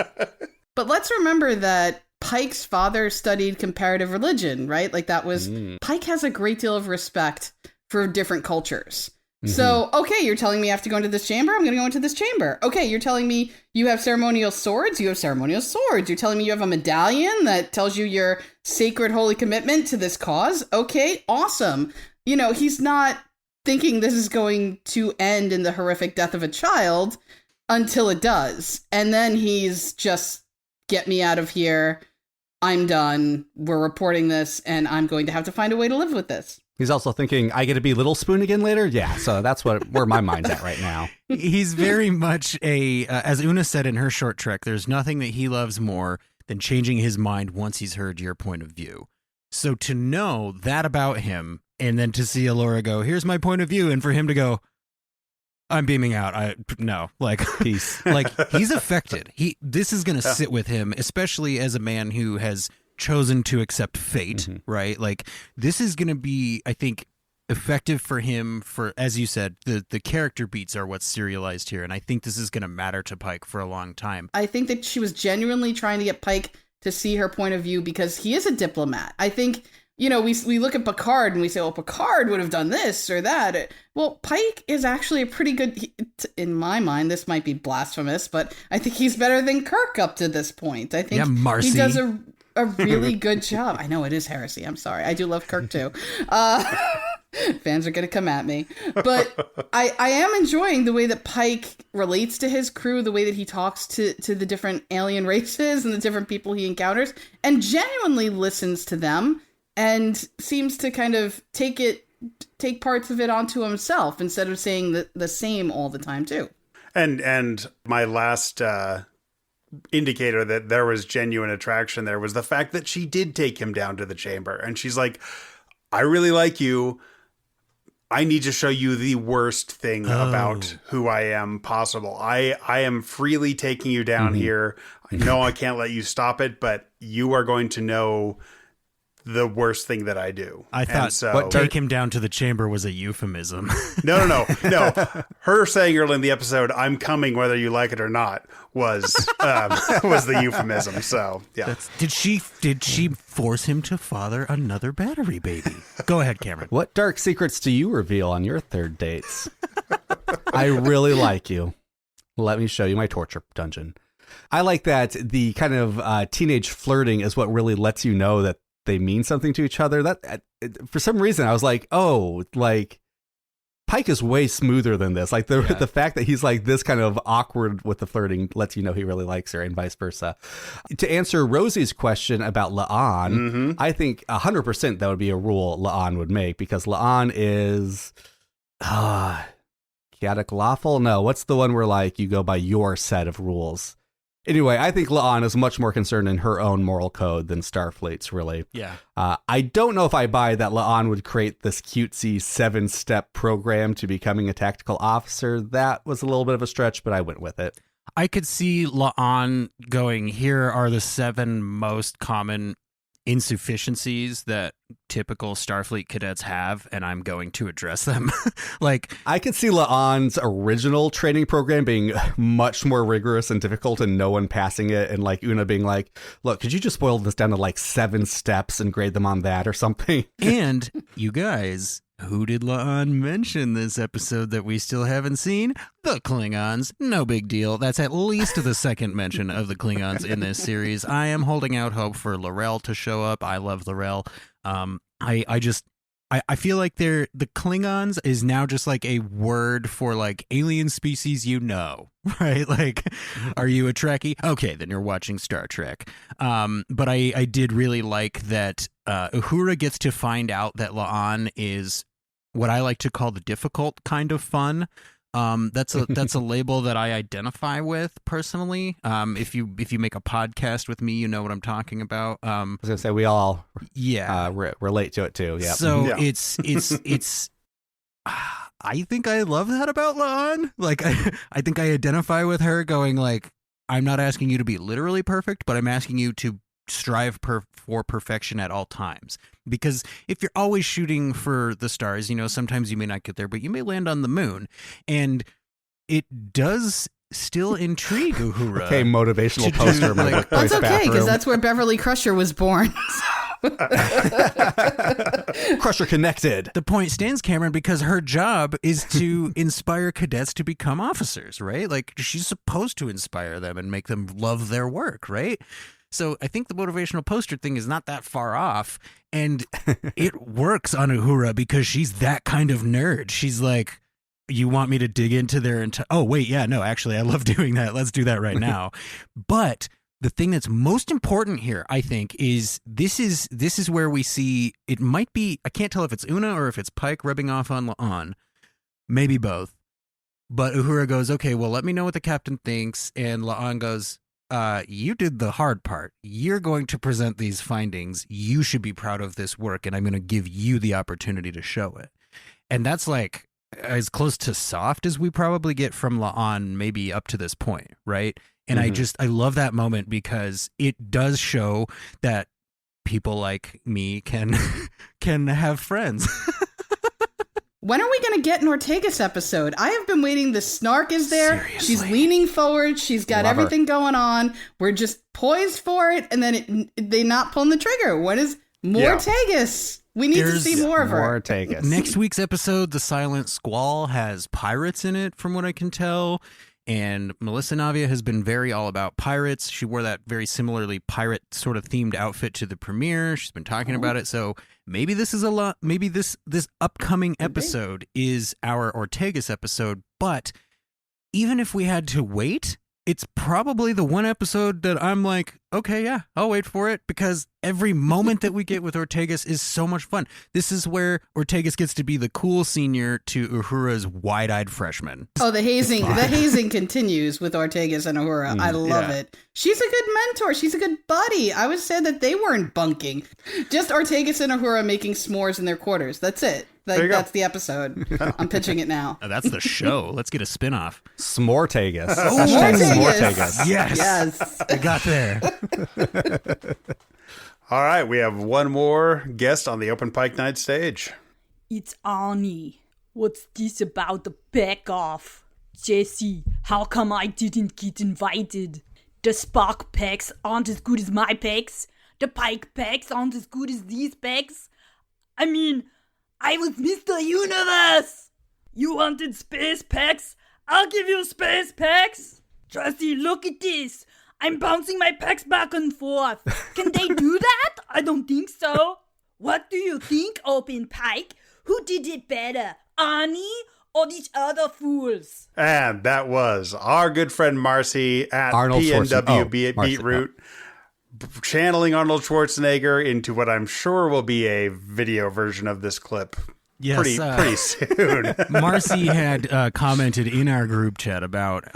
But let's remember that Pike's father studied comparative religion, right? Like that was, Pike has a great deal of respect for different cultures. So, okay, you're telling me I have to go into this chamber? I'm going to go into this chamber. Okay, you're telling me you have ceremonial swords? You have ceremonial swords. You're telling me you have a medallion that tells you your sacred holy commitment to this cause? Okay, awesome. He's not thinking this is going to end in the horrific death of a child until it does. And then he's just, get me out of here. I'm done. We're reporting this, and I'm going to have to find a way to live with this. He's also thinking, I get to be Little Spoon again later? Yeah, so that's where my mind's at right now. He's very much as Una said in her short trek, there's nothing that he loves more than changing his mind once he's heard your point of view. So to know that about him, and then to see Allura go, here's my point of view, and for him to go, I'm beaming out. Peace. Like, he's affected. This is going to sit with him, especially as a man who has chosen to accept fate, right? Like, this is going to be, I think, effective for him for, as you said, the character beats are what's serialized here. And I think this is going to matter to Pike for a long time. I think that she was genuinely trying to get Pike to see her point of view because he is a diplomat. I think, we look at Picard and we say, well, Picard would have done this or that. Well, Pike is actually a pretty good, in my mind, this might be blasphemous, but I think he's better than Kirk up to this point. I think Marcy. He does a really good job. I know it is heresy. I'm sorry. I do love Kirk too. Fans are going to come at me. But I am enjoying the way that Pike relates to his crew, the way that he talks to the different alien races and the different people he encounters, and genuinely listens to them and seems to kind of take parts of it onto himself instead of saying the same all the time, too. And my last indicator that there was genuine attraction there was the fact that she did take him down to the chamber. And she's like, I really like you. I need to show you the worst thing about who I am possible. I am freely taking you down here. I know I can't let you stop it, but you are going to know the worst thing that I do. I thought take him down to the chamber was a euphemism. No. Her saying early in the episode, I'm coming whether you like it or not, was the euphemism. So, yeah. Did she force him to father another battery baby? Go ahead, Cameron. What dark secrets do you reveal on your third dates? I really like you. Let me show you my torture dungeon. I like that the kind of teenage flirting is what really lets you know that they mean something to each other. That for some reason I was like, oh, like Pike is way smoother than this. Like the fact that he's like this kind of awkward with the flirting lets you know he really likes her, and vice versa. To answer Rosie's question about La'an, I think 100% that would be a rule La'an would make, because La'an is chaotic lawful. No, what's the one where like you go by your set of rules? Anyway, I think La'an is much more concerned in her own moral code than Starfleet's, really. Yeah. I don't know if I buy that La'an would create this cutesy 7-step program to becoming a tactical officer. That was a little bit of a stretch, but I went with it. I could see La'an going, here are the 7 most common insufficiencies that typical Starfleet cadets have, and I'm going to address them. Like, I could see La'an's original training program being much more rigorous and difficult and no one passing it, and like Una being like, look, could you just boil this down to like 7 steps and grade them on that or something? And you guys, who did La'an mention this episode that we still haven't seen? The Klingons. No big deal. That's at least the second mention of the Klingons in this series. I am holding out hope for L'Rell to show up. I love L'Rell. I feel like the Klingons is now just like a word for like alien species, right? Like, are you a Trekkie? Okay, then you're watching Star Trek. But I did really like that Uhura gets to find out that La'an is what I like to call the difficult kind of fun. That's a label that I identify with personally. If you make a podcast with me, you know what I'm talking about. I was gonna say we all relate to it too. Yeah. So it's I think I love that about La'an. Like I think I identify with her going like, I'm not asking you to be literally perfect, but I'm asking you to strive for perfection at all times. Because if you're always shooting for the stars, sometimes you may not get there, but you may land on the moon. And it does still intrigue Uhura. Okay, motivational poster in my workplace bathroom. That's okay, because bathroom. that's where Beverly Crusher was born. Crusher connected. The point stands, Cameron, because her job is to inspire cadets to become officers, right? Like, she's supposed to inspire them and make them love their work, right? So I think the motivational poster thing is not that far off, and it works on Uhura because she's that kind of nerd. She's like, you want me to dig into their oh, wait, yeah, no, actually, I love doing that. Let's do that right now. But the thing that's most important here, I think, is this is where we see, it might be, I can't tell if it's Una or if it's Pike rubbing off on La'an. Maybe both. But Uhura goes, okay, well, let me know what the captain thinks. And La'an goes, you did the hard part. You're going to present these findings. You should be proud of this work, and I'm going to give you the opportunity to show it. And that's like as close to soft as we probably get from La'an, maybe up to this point, right? And I love that moment because it does show that people like me can have friends. When are we going to get an Ortegas episode? I have been waiting. The snark is there. Seriously? She's leaning forward. She's got everything going on. We're just poised for it. And then they not pulling the trigger. When is more Ortegas? We need to see more of her. More Ortegas. Next week's episode, The Silent Squall, has pirates in it, from what I can tell. And Melissa Navia has been very all about pirates. She wore that very similarly pirate sort of themed outfit to the premiere. She's been talking about it. So maybe this is a lot. Maybe this upcoming episode is our Ortegas episode. But even if we had to wait, it's probably the one episode that I'm like, okay, yeah, I'll wait for it, because every moment that we get with Ortegas is so much fun. This is where Ortegas gets to be the cool senior to Uhura's wide-eyed freshman. Oh, the hazing continues with Ortegas and Uhura. I love it. She's a good mentor. She's a good buddy. I would say that they weren't bunking. Just Ortegas and Uhura making s'mores in their quarters. That's it. That's the episode. I'm pitching it now. Oh, that's the show. Let's get a spin-off. S'mortegas. S'mortegas. Yes. I got there. All right, we have one more guest on the Open Pike Night Stage. It's Ani. What's this about the back off? Jesse, how come I didn't get invited? The Spark packs aren't as good as my packs. The Pike packs aren't as good as these packs. I mean, I was Mr. Universe! You wanted space packs? I'll give you space packs! Jesse, look at this! I'm bouncing my packs back and forth. Can they do that? I don't think so. What do you think, Open Pike? Who did it better, Ani or these other fools? And that was our good friend Marcy at Arnold PNW Marcy, Beetroot, channeling Arnold Schwarzenegger into what I'm sure will be a video version of this clip. Yes, pretty soon. Marcy had commented in our group chat about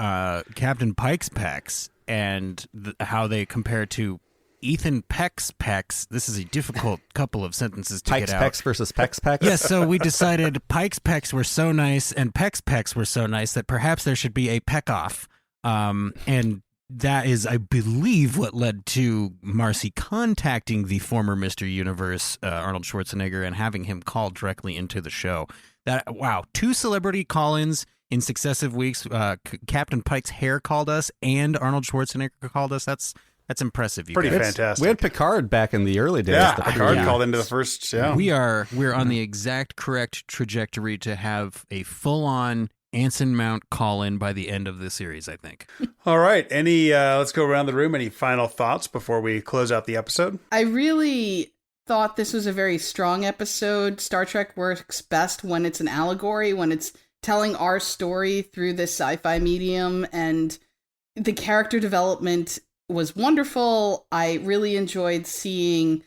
Captain Pike's packs and how they compare to Ethan Peck's pecs. This is a difficult couple of sentences to Pike's get out. pecs versus Peck's pecs? Yes, so we decided Pike's pecs were so nice and Peck's pecs were so nice that perhaps there should be a peck off. And that is, I believe, what led to Marcy contacting the former Mr. Universe, Arnold Schwarzenegger, and having him call directly into the show. Wow, 2 celebrity call-ins in successive weeks. Captain Pike's hair called us, and Arnold Schwarzenegger called us. That's impressive. Pretty fantastic. We had Picard back in the early days. Yeah, Picard called into the first. Yeah, we're on the exact correct trajectory to have a full-on Anson Mount call-in by the end of the series, I think. All right. Let's go around the room. Any final thoughts before we close out the episode? I really thought this was a very strong episode. Star Trek works best when it's an allegory, when it's telling our story through this sci-fi medium, and the character development was wonderful. I really enjoyed seeing...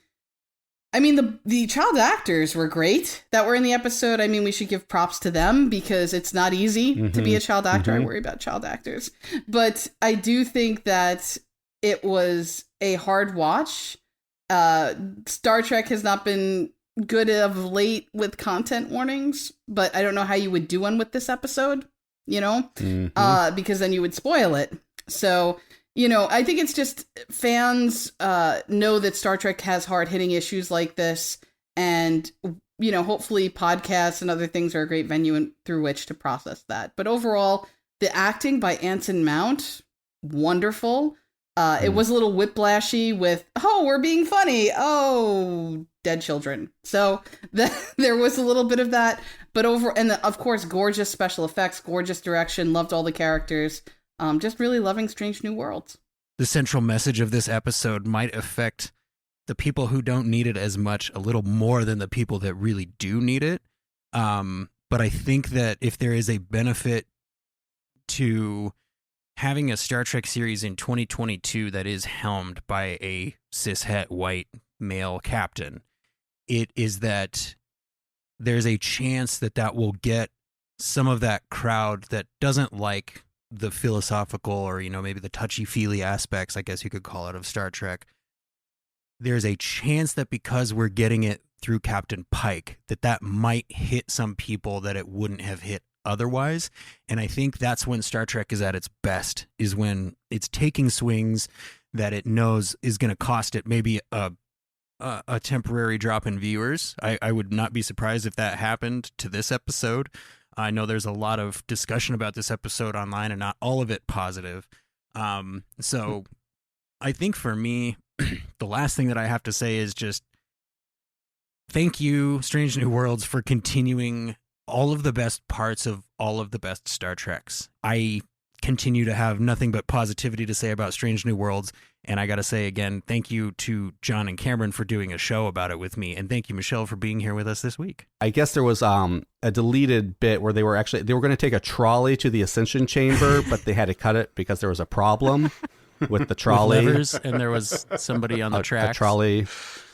I mean, the child actors were great that were in the episode. I mean, we should give props to them because it's not easy to be a child actor. I worry about child actors. But I do think that it was a hard watch. Star Trek has not been good of late with content warnings, but I don't know how you would do one with this episode, because then you would spoil it. So... I think it's just fans know that Star Trek has hard-hitting issues like this, and, hopefully podcasts and other things are a great venue through which to process that. But overall, the acting by Anson Mount, wonderful. It was a little whiplashy with, we're being funny. Oh, dead children. So there was a little bit of that. But of course, gorgeous special effects, gorgeous direction, loved all the characters. Just really loving Strange New Worlds. The central message of this episode might affect the people who don't need it as much a little more than the people that really do need it. But I think that if there is a benefit to having a Star Trek series in 2022 that is helmed by a cishet white male captain, it is that there's a chance that will get some of that crowd that doesn't like the philosophical or, maybe the touchy-feely aspects, I guess you could call it, of Star Trek. There's a chance that because we're getting it through Captain Pike, that might hit some people that it wouldn't have hit otherwise. And I think that's when Star Trek is at its best, is when it's taking swings that it knows is going to cost it maybe a temporary drop in viewers. I would not be surprised if that happened to this episode. I know there's a lot of discussion about this episode online and not all of it positive. So I think for me, the last thing that I have to say is just thank you, Strange New Worlds, for continuing all of the best parts of all of the best Star Treks. I continue to have nothing but positivity to say about Strange New Worlds. And I got to say again, thank you to John and Cameron for doing a show about it with me. And thank you, Michelle, for being here with us this week. I guess there was a deleted bit where they were going to take a trolley to the Ascension Chamber, but they had to cut it because there was a problem with the trolley. With levers, and there was somebody on the tracks. A trolley.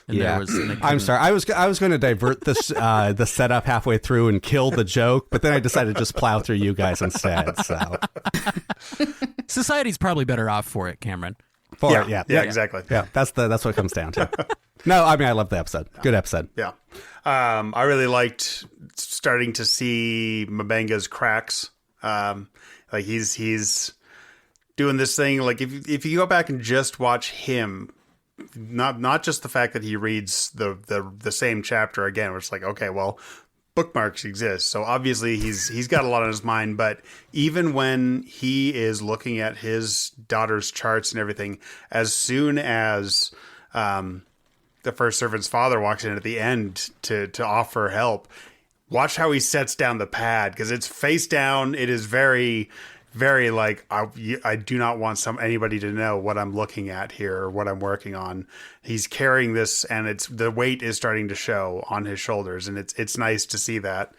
Yeah, I'm sorry. I was going to divert this the setup halfway through and kill the joke, but then I decided to just plow through you guys instead. So society's probably better off for it, Cameron. Yeah, exactly. Yeah, that's what it comes down to. No, I mean, I love the episode. Good episode. Yeah. I really liked starting to see Mabenga's cracks. Like he's doing this thing. Like if you go back and just watch him, not just the fact that he reads the same chapter again, where it's like, okay, well, bookmarks exist, so obviously he's got a lot on his mind. But even when he is looking at his daughter's charts and everything, as soon as the first servant's father walks in at the end to offer help, watch how he sets down the pad, because it's face down. It is very, very like, I do not want anybody to know what I'm looking at here or what I'm working on. He's carrying this, and the weight is starting to show on his shoulders, and it's nice to see that.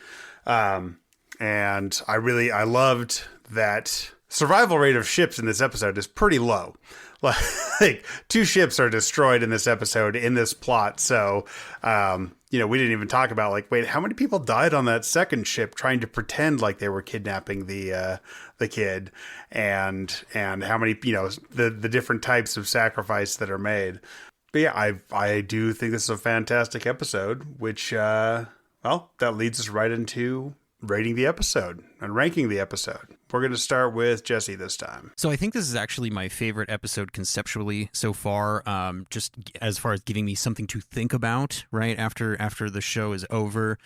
And I loved that survival rate of ships in this episode is pretty low. Like 2 ships are destroyed in this episode, in this plot. So, we didn't even talk about, like, wait, how many people died on that second ship trying to pretend like they were kidnapping the kid, and how many, the different types of sacrifice that are made. But yeah, I do think this is a fantastic episode, which, that leads us right into rating the episode and ranking the episode. We're going to start with Jesse this time. So I think this is actually my favorite episode conceptually so far, just as far as giving me something to think about right after the show is over.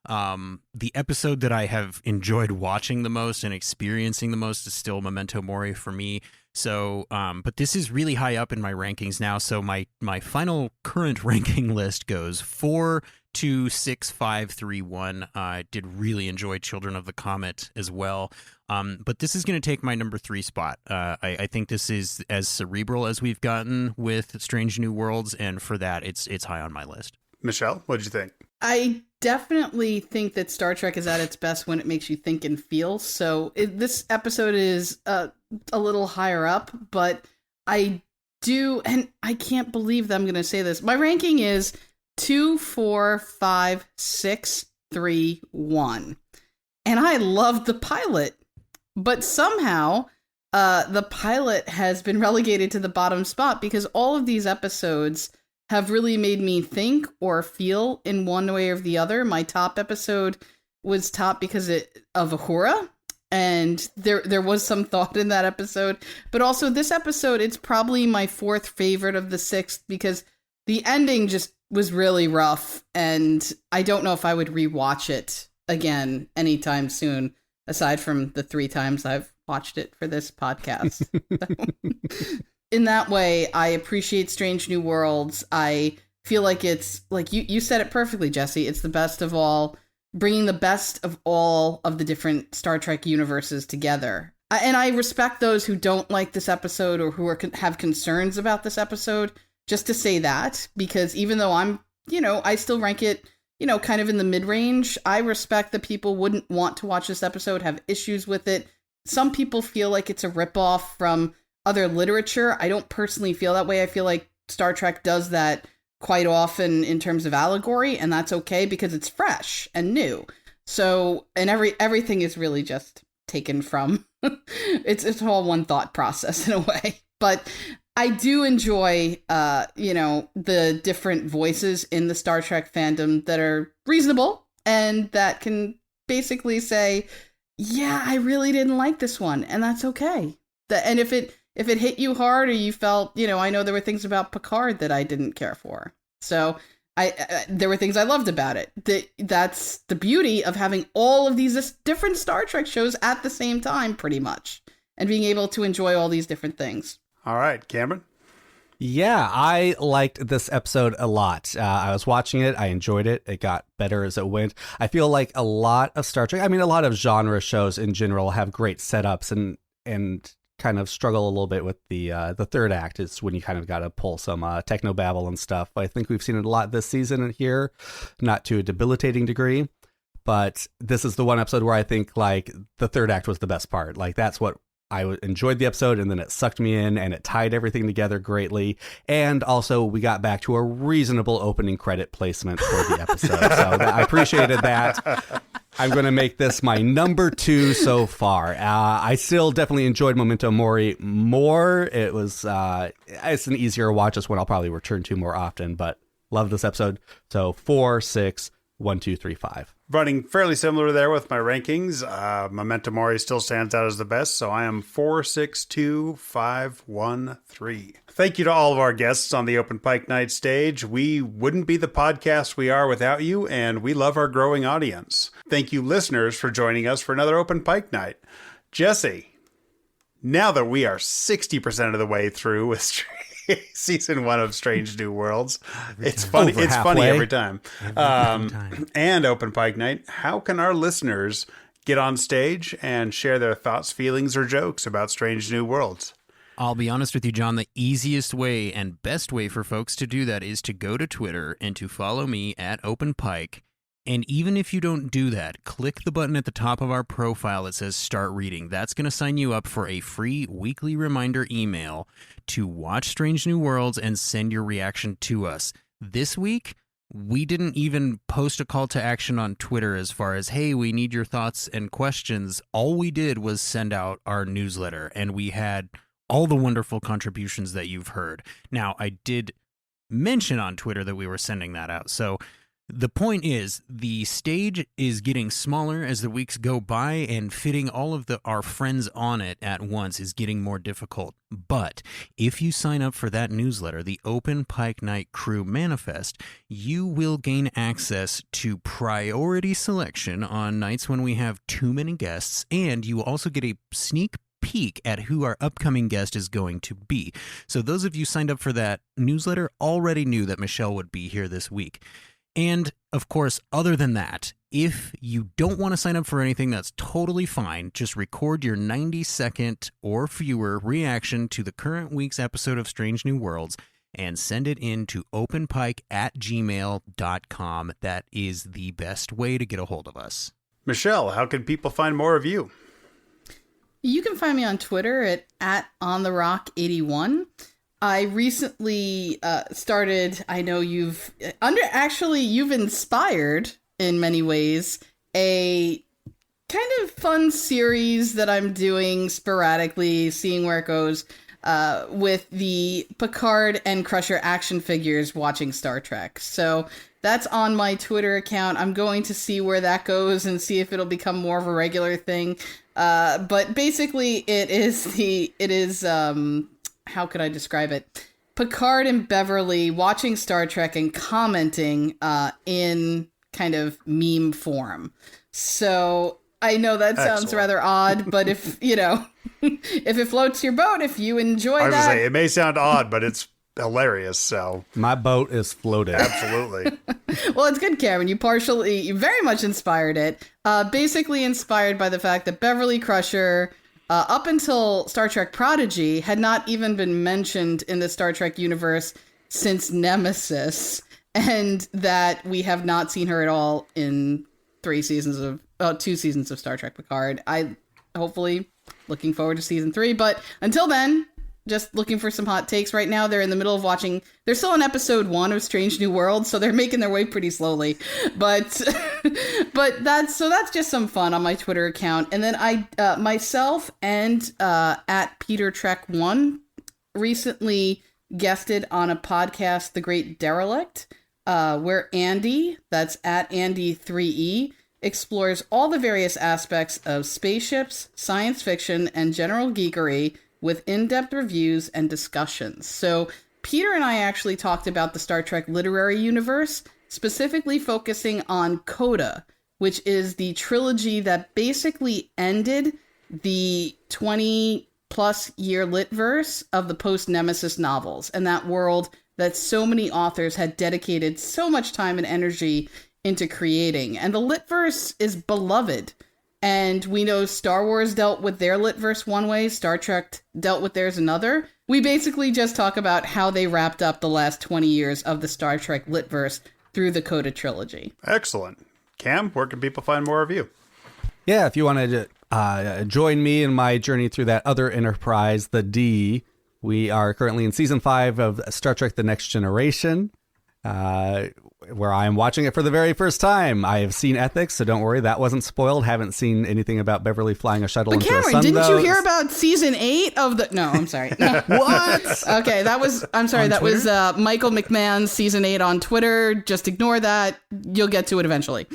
The episode that I have enjoyed watching the most and experiencing the most is still Memento Mori for me. So, but this is really high up in my rankings now. So my final current ranking list goes 4, 2, 6, 5, 3, 1. I did really enjoy Children of the Comet as well. But this is going to take my number 3 spot. I think this is as cerebral as we've gotten with Strange New Worlds, and for that, it's high on my list. Michelle, what did you think? I definitely think that Star Trek is at its best when it makes you think and feel. So this episode is a little higher up, but I do, and I can't believe that I'm going to say this. My ranking is 2, 4, 5, 6, 3, 1. And I loved the pilot, but somehow the pilot has been relegated to the bottom spot because all of these episodes have really made me think or feel in one way or the other. My top episode was top because of Uhura, and there was some thought in that episode. But also this episode, it's probably my 4th favorite of the 6th because the ending just was really rough, and I don't know if I would rewatch it again anytime soon, aside from the 3 times I've watched it for this podcast. In that way, I appreciate Strange New Worlds. I feel like it's, like you said it perfectly, Jesse. It's the best of all, bringing the best of all of the different Star Trek universes together. And I respect those who don't like this episode or who have concerns about this episode, just to say that, because even though I still rank it, kind of in the mid-range, I respect that people wouldn't want to watch this episode, have issues with it. Some people feel like it's a ripoff from other literature. I don't personally feel that way. I feel like Star Trek does that quite often in terms of allegory, and that's okay because it's fresh and new. So, and everything is really just taken from it's all one thought process in a way. But I do enjoy the different voices in the Star Trek fandom that are reasonable and that can basically say, yeah, I really didn't like this one, and that's okay. And if it hit you hard or you felt, I know there were things about Picard that I didn't care for. So there were things I loved about it. That's the beauty of having all of these different Star Trek shows at the same time, pretty much, and being able to enjoy all these different things. All right, Cameron? Yeah, I liked this episode a lot. I was watching it. I enjoyed it. It got better as it went. I feel like a lot of Star Trek, a lot of genre shows in general have great setups and and kind of struggle a little bit with the third act is when you kind of got to pull some techno babble and stuff. I think we've seen it a lot this season here, not to a debilitating degree, but this is the one episode where I think like the third act was the best part. Like that's what I enjoyed the episode, and then it sucked me in and it tied everything together greatly. And also we got back to a reasonable opening credit placement for the episode. So I appreciated that. I'm going to make this my number 2 so far. I still definitely enjoyed Memento Mori more. It was, it's an easier watch. It's one I'll probably return to more often, but love this episode. So 4, 6, 1, 2, 3, 5. Running fairly similar there with my rankings. Memento Mori still stands out as the best, so I am 4, 6, 2, 5, 1, 3. Thank you to all of our guests on the Open Pike Night Stage. We wouldn't be the podcast we are without you, and we love our growing audience. Thank you, listeners, for joining us for another Open Pike Night. Jesse, now that we are 60% of the way through with season 1 of Strange New Worlds, it's funny. It's funny every time. And Open Pike Night, how can our listeners get on stage and share their thoughts, feelings, or jokes about Strange New Worlds? I'll be honest with you, John, the easiest way and best way for folks to do that is to go to Twitter and to follow me at Openpike. And even if you don't do that, click the button at the top of our profile that says Start Reading. That's going to sign you up for a free weekly reminder email to watch Strange New Worlds and send your reaction to us. This week, we didn't even post a call to action on Twitter as far as, hey, we need your thoughts and questions. All we did was send out our newsletter, and we had all the wonderful contributions that you've heard. Now, I did mention on Twitter that we were sending that out. So the point is, the stage is getting smaller as the weeks go by, and fitting all of our friends on it at once is getting more difficult. But if you sign up for that newsletter, the Open Pike Night Crew Manifest, you will gain access to priority selection on nights when we have too many guests, and you will also get a sneak peek at who our upcoming guest is going to be. So those of you signed up for that newsletter already knew that Michelle would be here this week. And of course, other than that, if you don't want to sign up for anything, that's totally fine. Just record your 90-second or fewer reaction to the current week's episode of Strange New Worlds and send it in to openpike@gmail.com. That is the best way to get a hold of us. Michelle, how can people find more of you? You can find me on Twitter at ontherock81. I recently started, I know you've inspired in many ways a kind of fun series that I'm doing sporadically, seeing where it goes, with the Picard and Crusher action figures watching Star Trek. So that's on my Twitter account. I'm going to see where that goes and see if it'll become more of a regular thing. But basically it is how could I describe it? Picard and Beverly watching Star Trek and commenting in kind of meme form. So I know that sounds rather odd, but if, if it floats your boat, if you enjoy that. I was going to say, it may sound odd, but it's hilarious, so. My boat is floating. Absolutely. Well, it's good, Cameron. You very much inspired it. Basically inspired by the fact that Beverly Crusher, up until Star Trek Prodigy, had not even been mentioned in the Star Trek universe since Nemesis, and that we have not seen her at all in 2 seasons of Star Trek Picard. I hopefully looking forward to season 3, but until then, just looking for some hot takes. Right now, they're in the middle of watching. They're still on episode 1 of Strange New Worlds, so they're making their way pretty slowly. But that's just some fun on my Twitter account. And then I myself and at Peter Trek 1 recently guested on a podcast, The Great Derelict, where Andy, that's at Andy3E, explores all the various aspects of spaceships, science fiction, and general geekery with in-depth reviews and discussions. So Peter and I actually talked about the Star Trek literary universe, specifically focusing on Coda, which is the trilogy that basically ended the 20-plus year litverse of the post-Nemesis novels, and that world that so many authors had dedicated so much time and energy into creating. And the litverse is beloved And we know Star Wars dealt with their Litverse one way, Star Trek dealt with theirs another. We basically just talk about how they wrapped up the last 20 years of the Star Trek Litverse through the Coda trilogy. Excellent. Cam, where can people find more of you? Yeah, if you want to join me in my journey through that other enterprise, the D, we are currently in season 5 of Star Trek The Next Generation, where I am watching it for the very first time. I have seen Ethics, so don't worry, that wasn't spoiled. Haven't seen anything about Beverly flying a shuttle into Cameron, a sun, didn't though. you hear about season 8 of the... No, I'm sorry. No. What? Okay, I'm sorry, that was Michael McMahon's season 8 on Twitter. Just ignore that. You'll get to it eventually.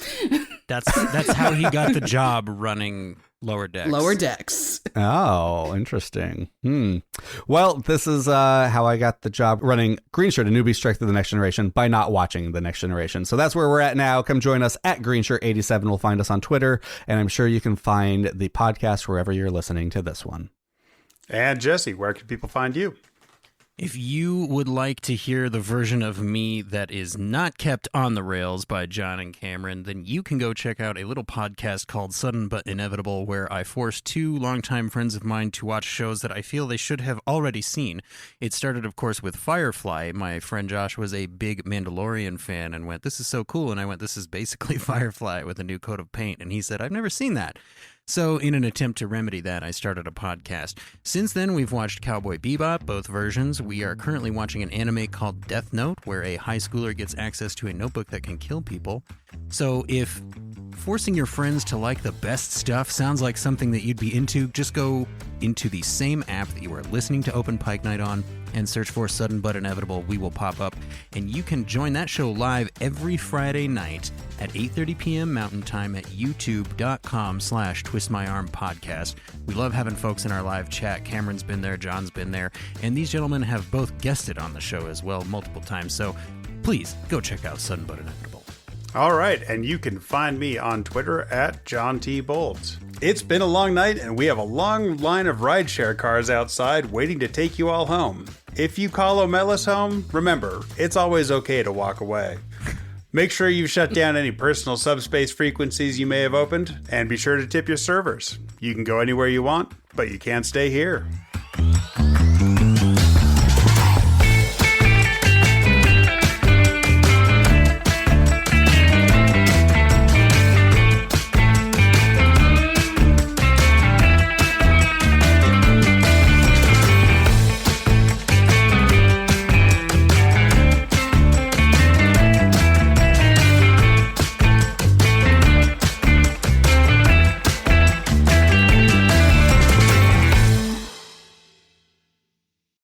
That's how he got the job running Lower Decks. Lower Decks. Oh, interesting. Well, this is how I got the job running Green Shirt, a newbie trek through the Next Generation, by not watching the Next Generation. So that's where we're at now. Come join us at GreenShirt87. We'll find us on Twitter, and I'm sure you can find the podcast wherever you're listening to this one. And Jesse, where can people find you? If you would like to hear the version of me that is not kept on the rails by John and Cameron, then you can go check out a little podcast called Sudden But Inevitable, where I force 2 longtime friends of mine to watch shows that I feel they should have already seen. It started, of course, with Firefly. My friend Josh was a big Mandalorian fan and went, "This is so cool." And I went, "This is basically Firefly with a new coat of paint." And he said, "I've never seen that." So in an attempt to remedy that, I started a podcast. Since then, we've watched Cowboy Bebop, both versions. We are currently watching an anime called Death Note, where a high schooler gets access to a notebook that can kill people. So if forcing your friends to like the best stuff sounds like something that you'd be into, just go into the same app that you are listening to Open Pike Night on and search for Sudden But Inevitable. We will pop up, and you can join that show live every Friday night at 8:30 p.m. Mountain Time at youtube.com/twistmyarmpodcast. We love having folks in our live chat. Cameron's been there, John's been there, and these gentlemen have both guested on the show as well multiple times. So please go check out Sudden But Inevitable. All right, and you can find me on Twitter at John T. Bolds. It's been a long night, and we have a long line of rideshare cars outside waiting to take you all home. If you call O'Mellis home, remember, it's always okay to walk away. Make sure you shut down any personal subspace frequencies you may have opened, and be sure to tip your servers. You can go anywhere you want, but you can't stay here.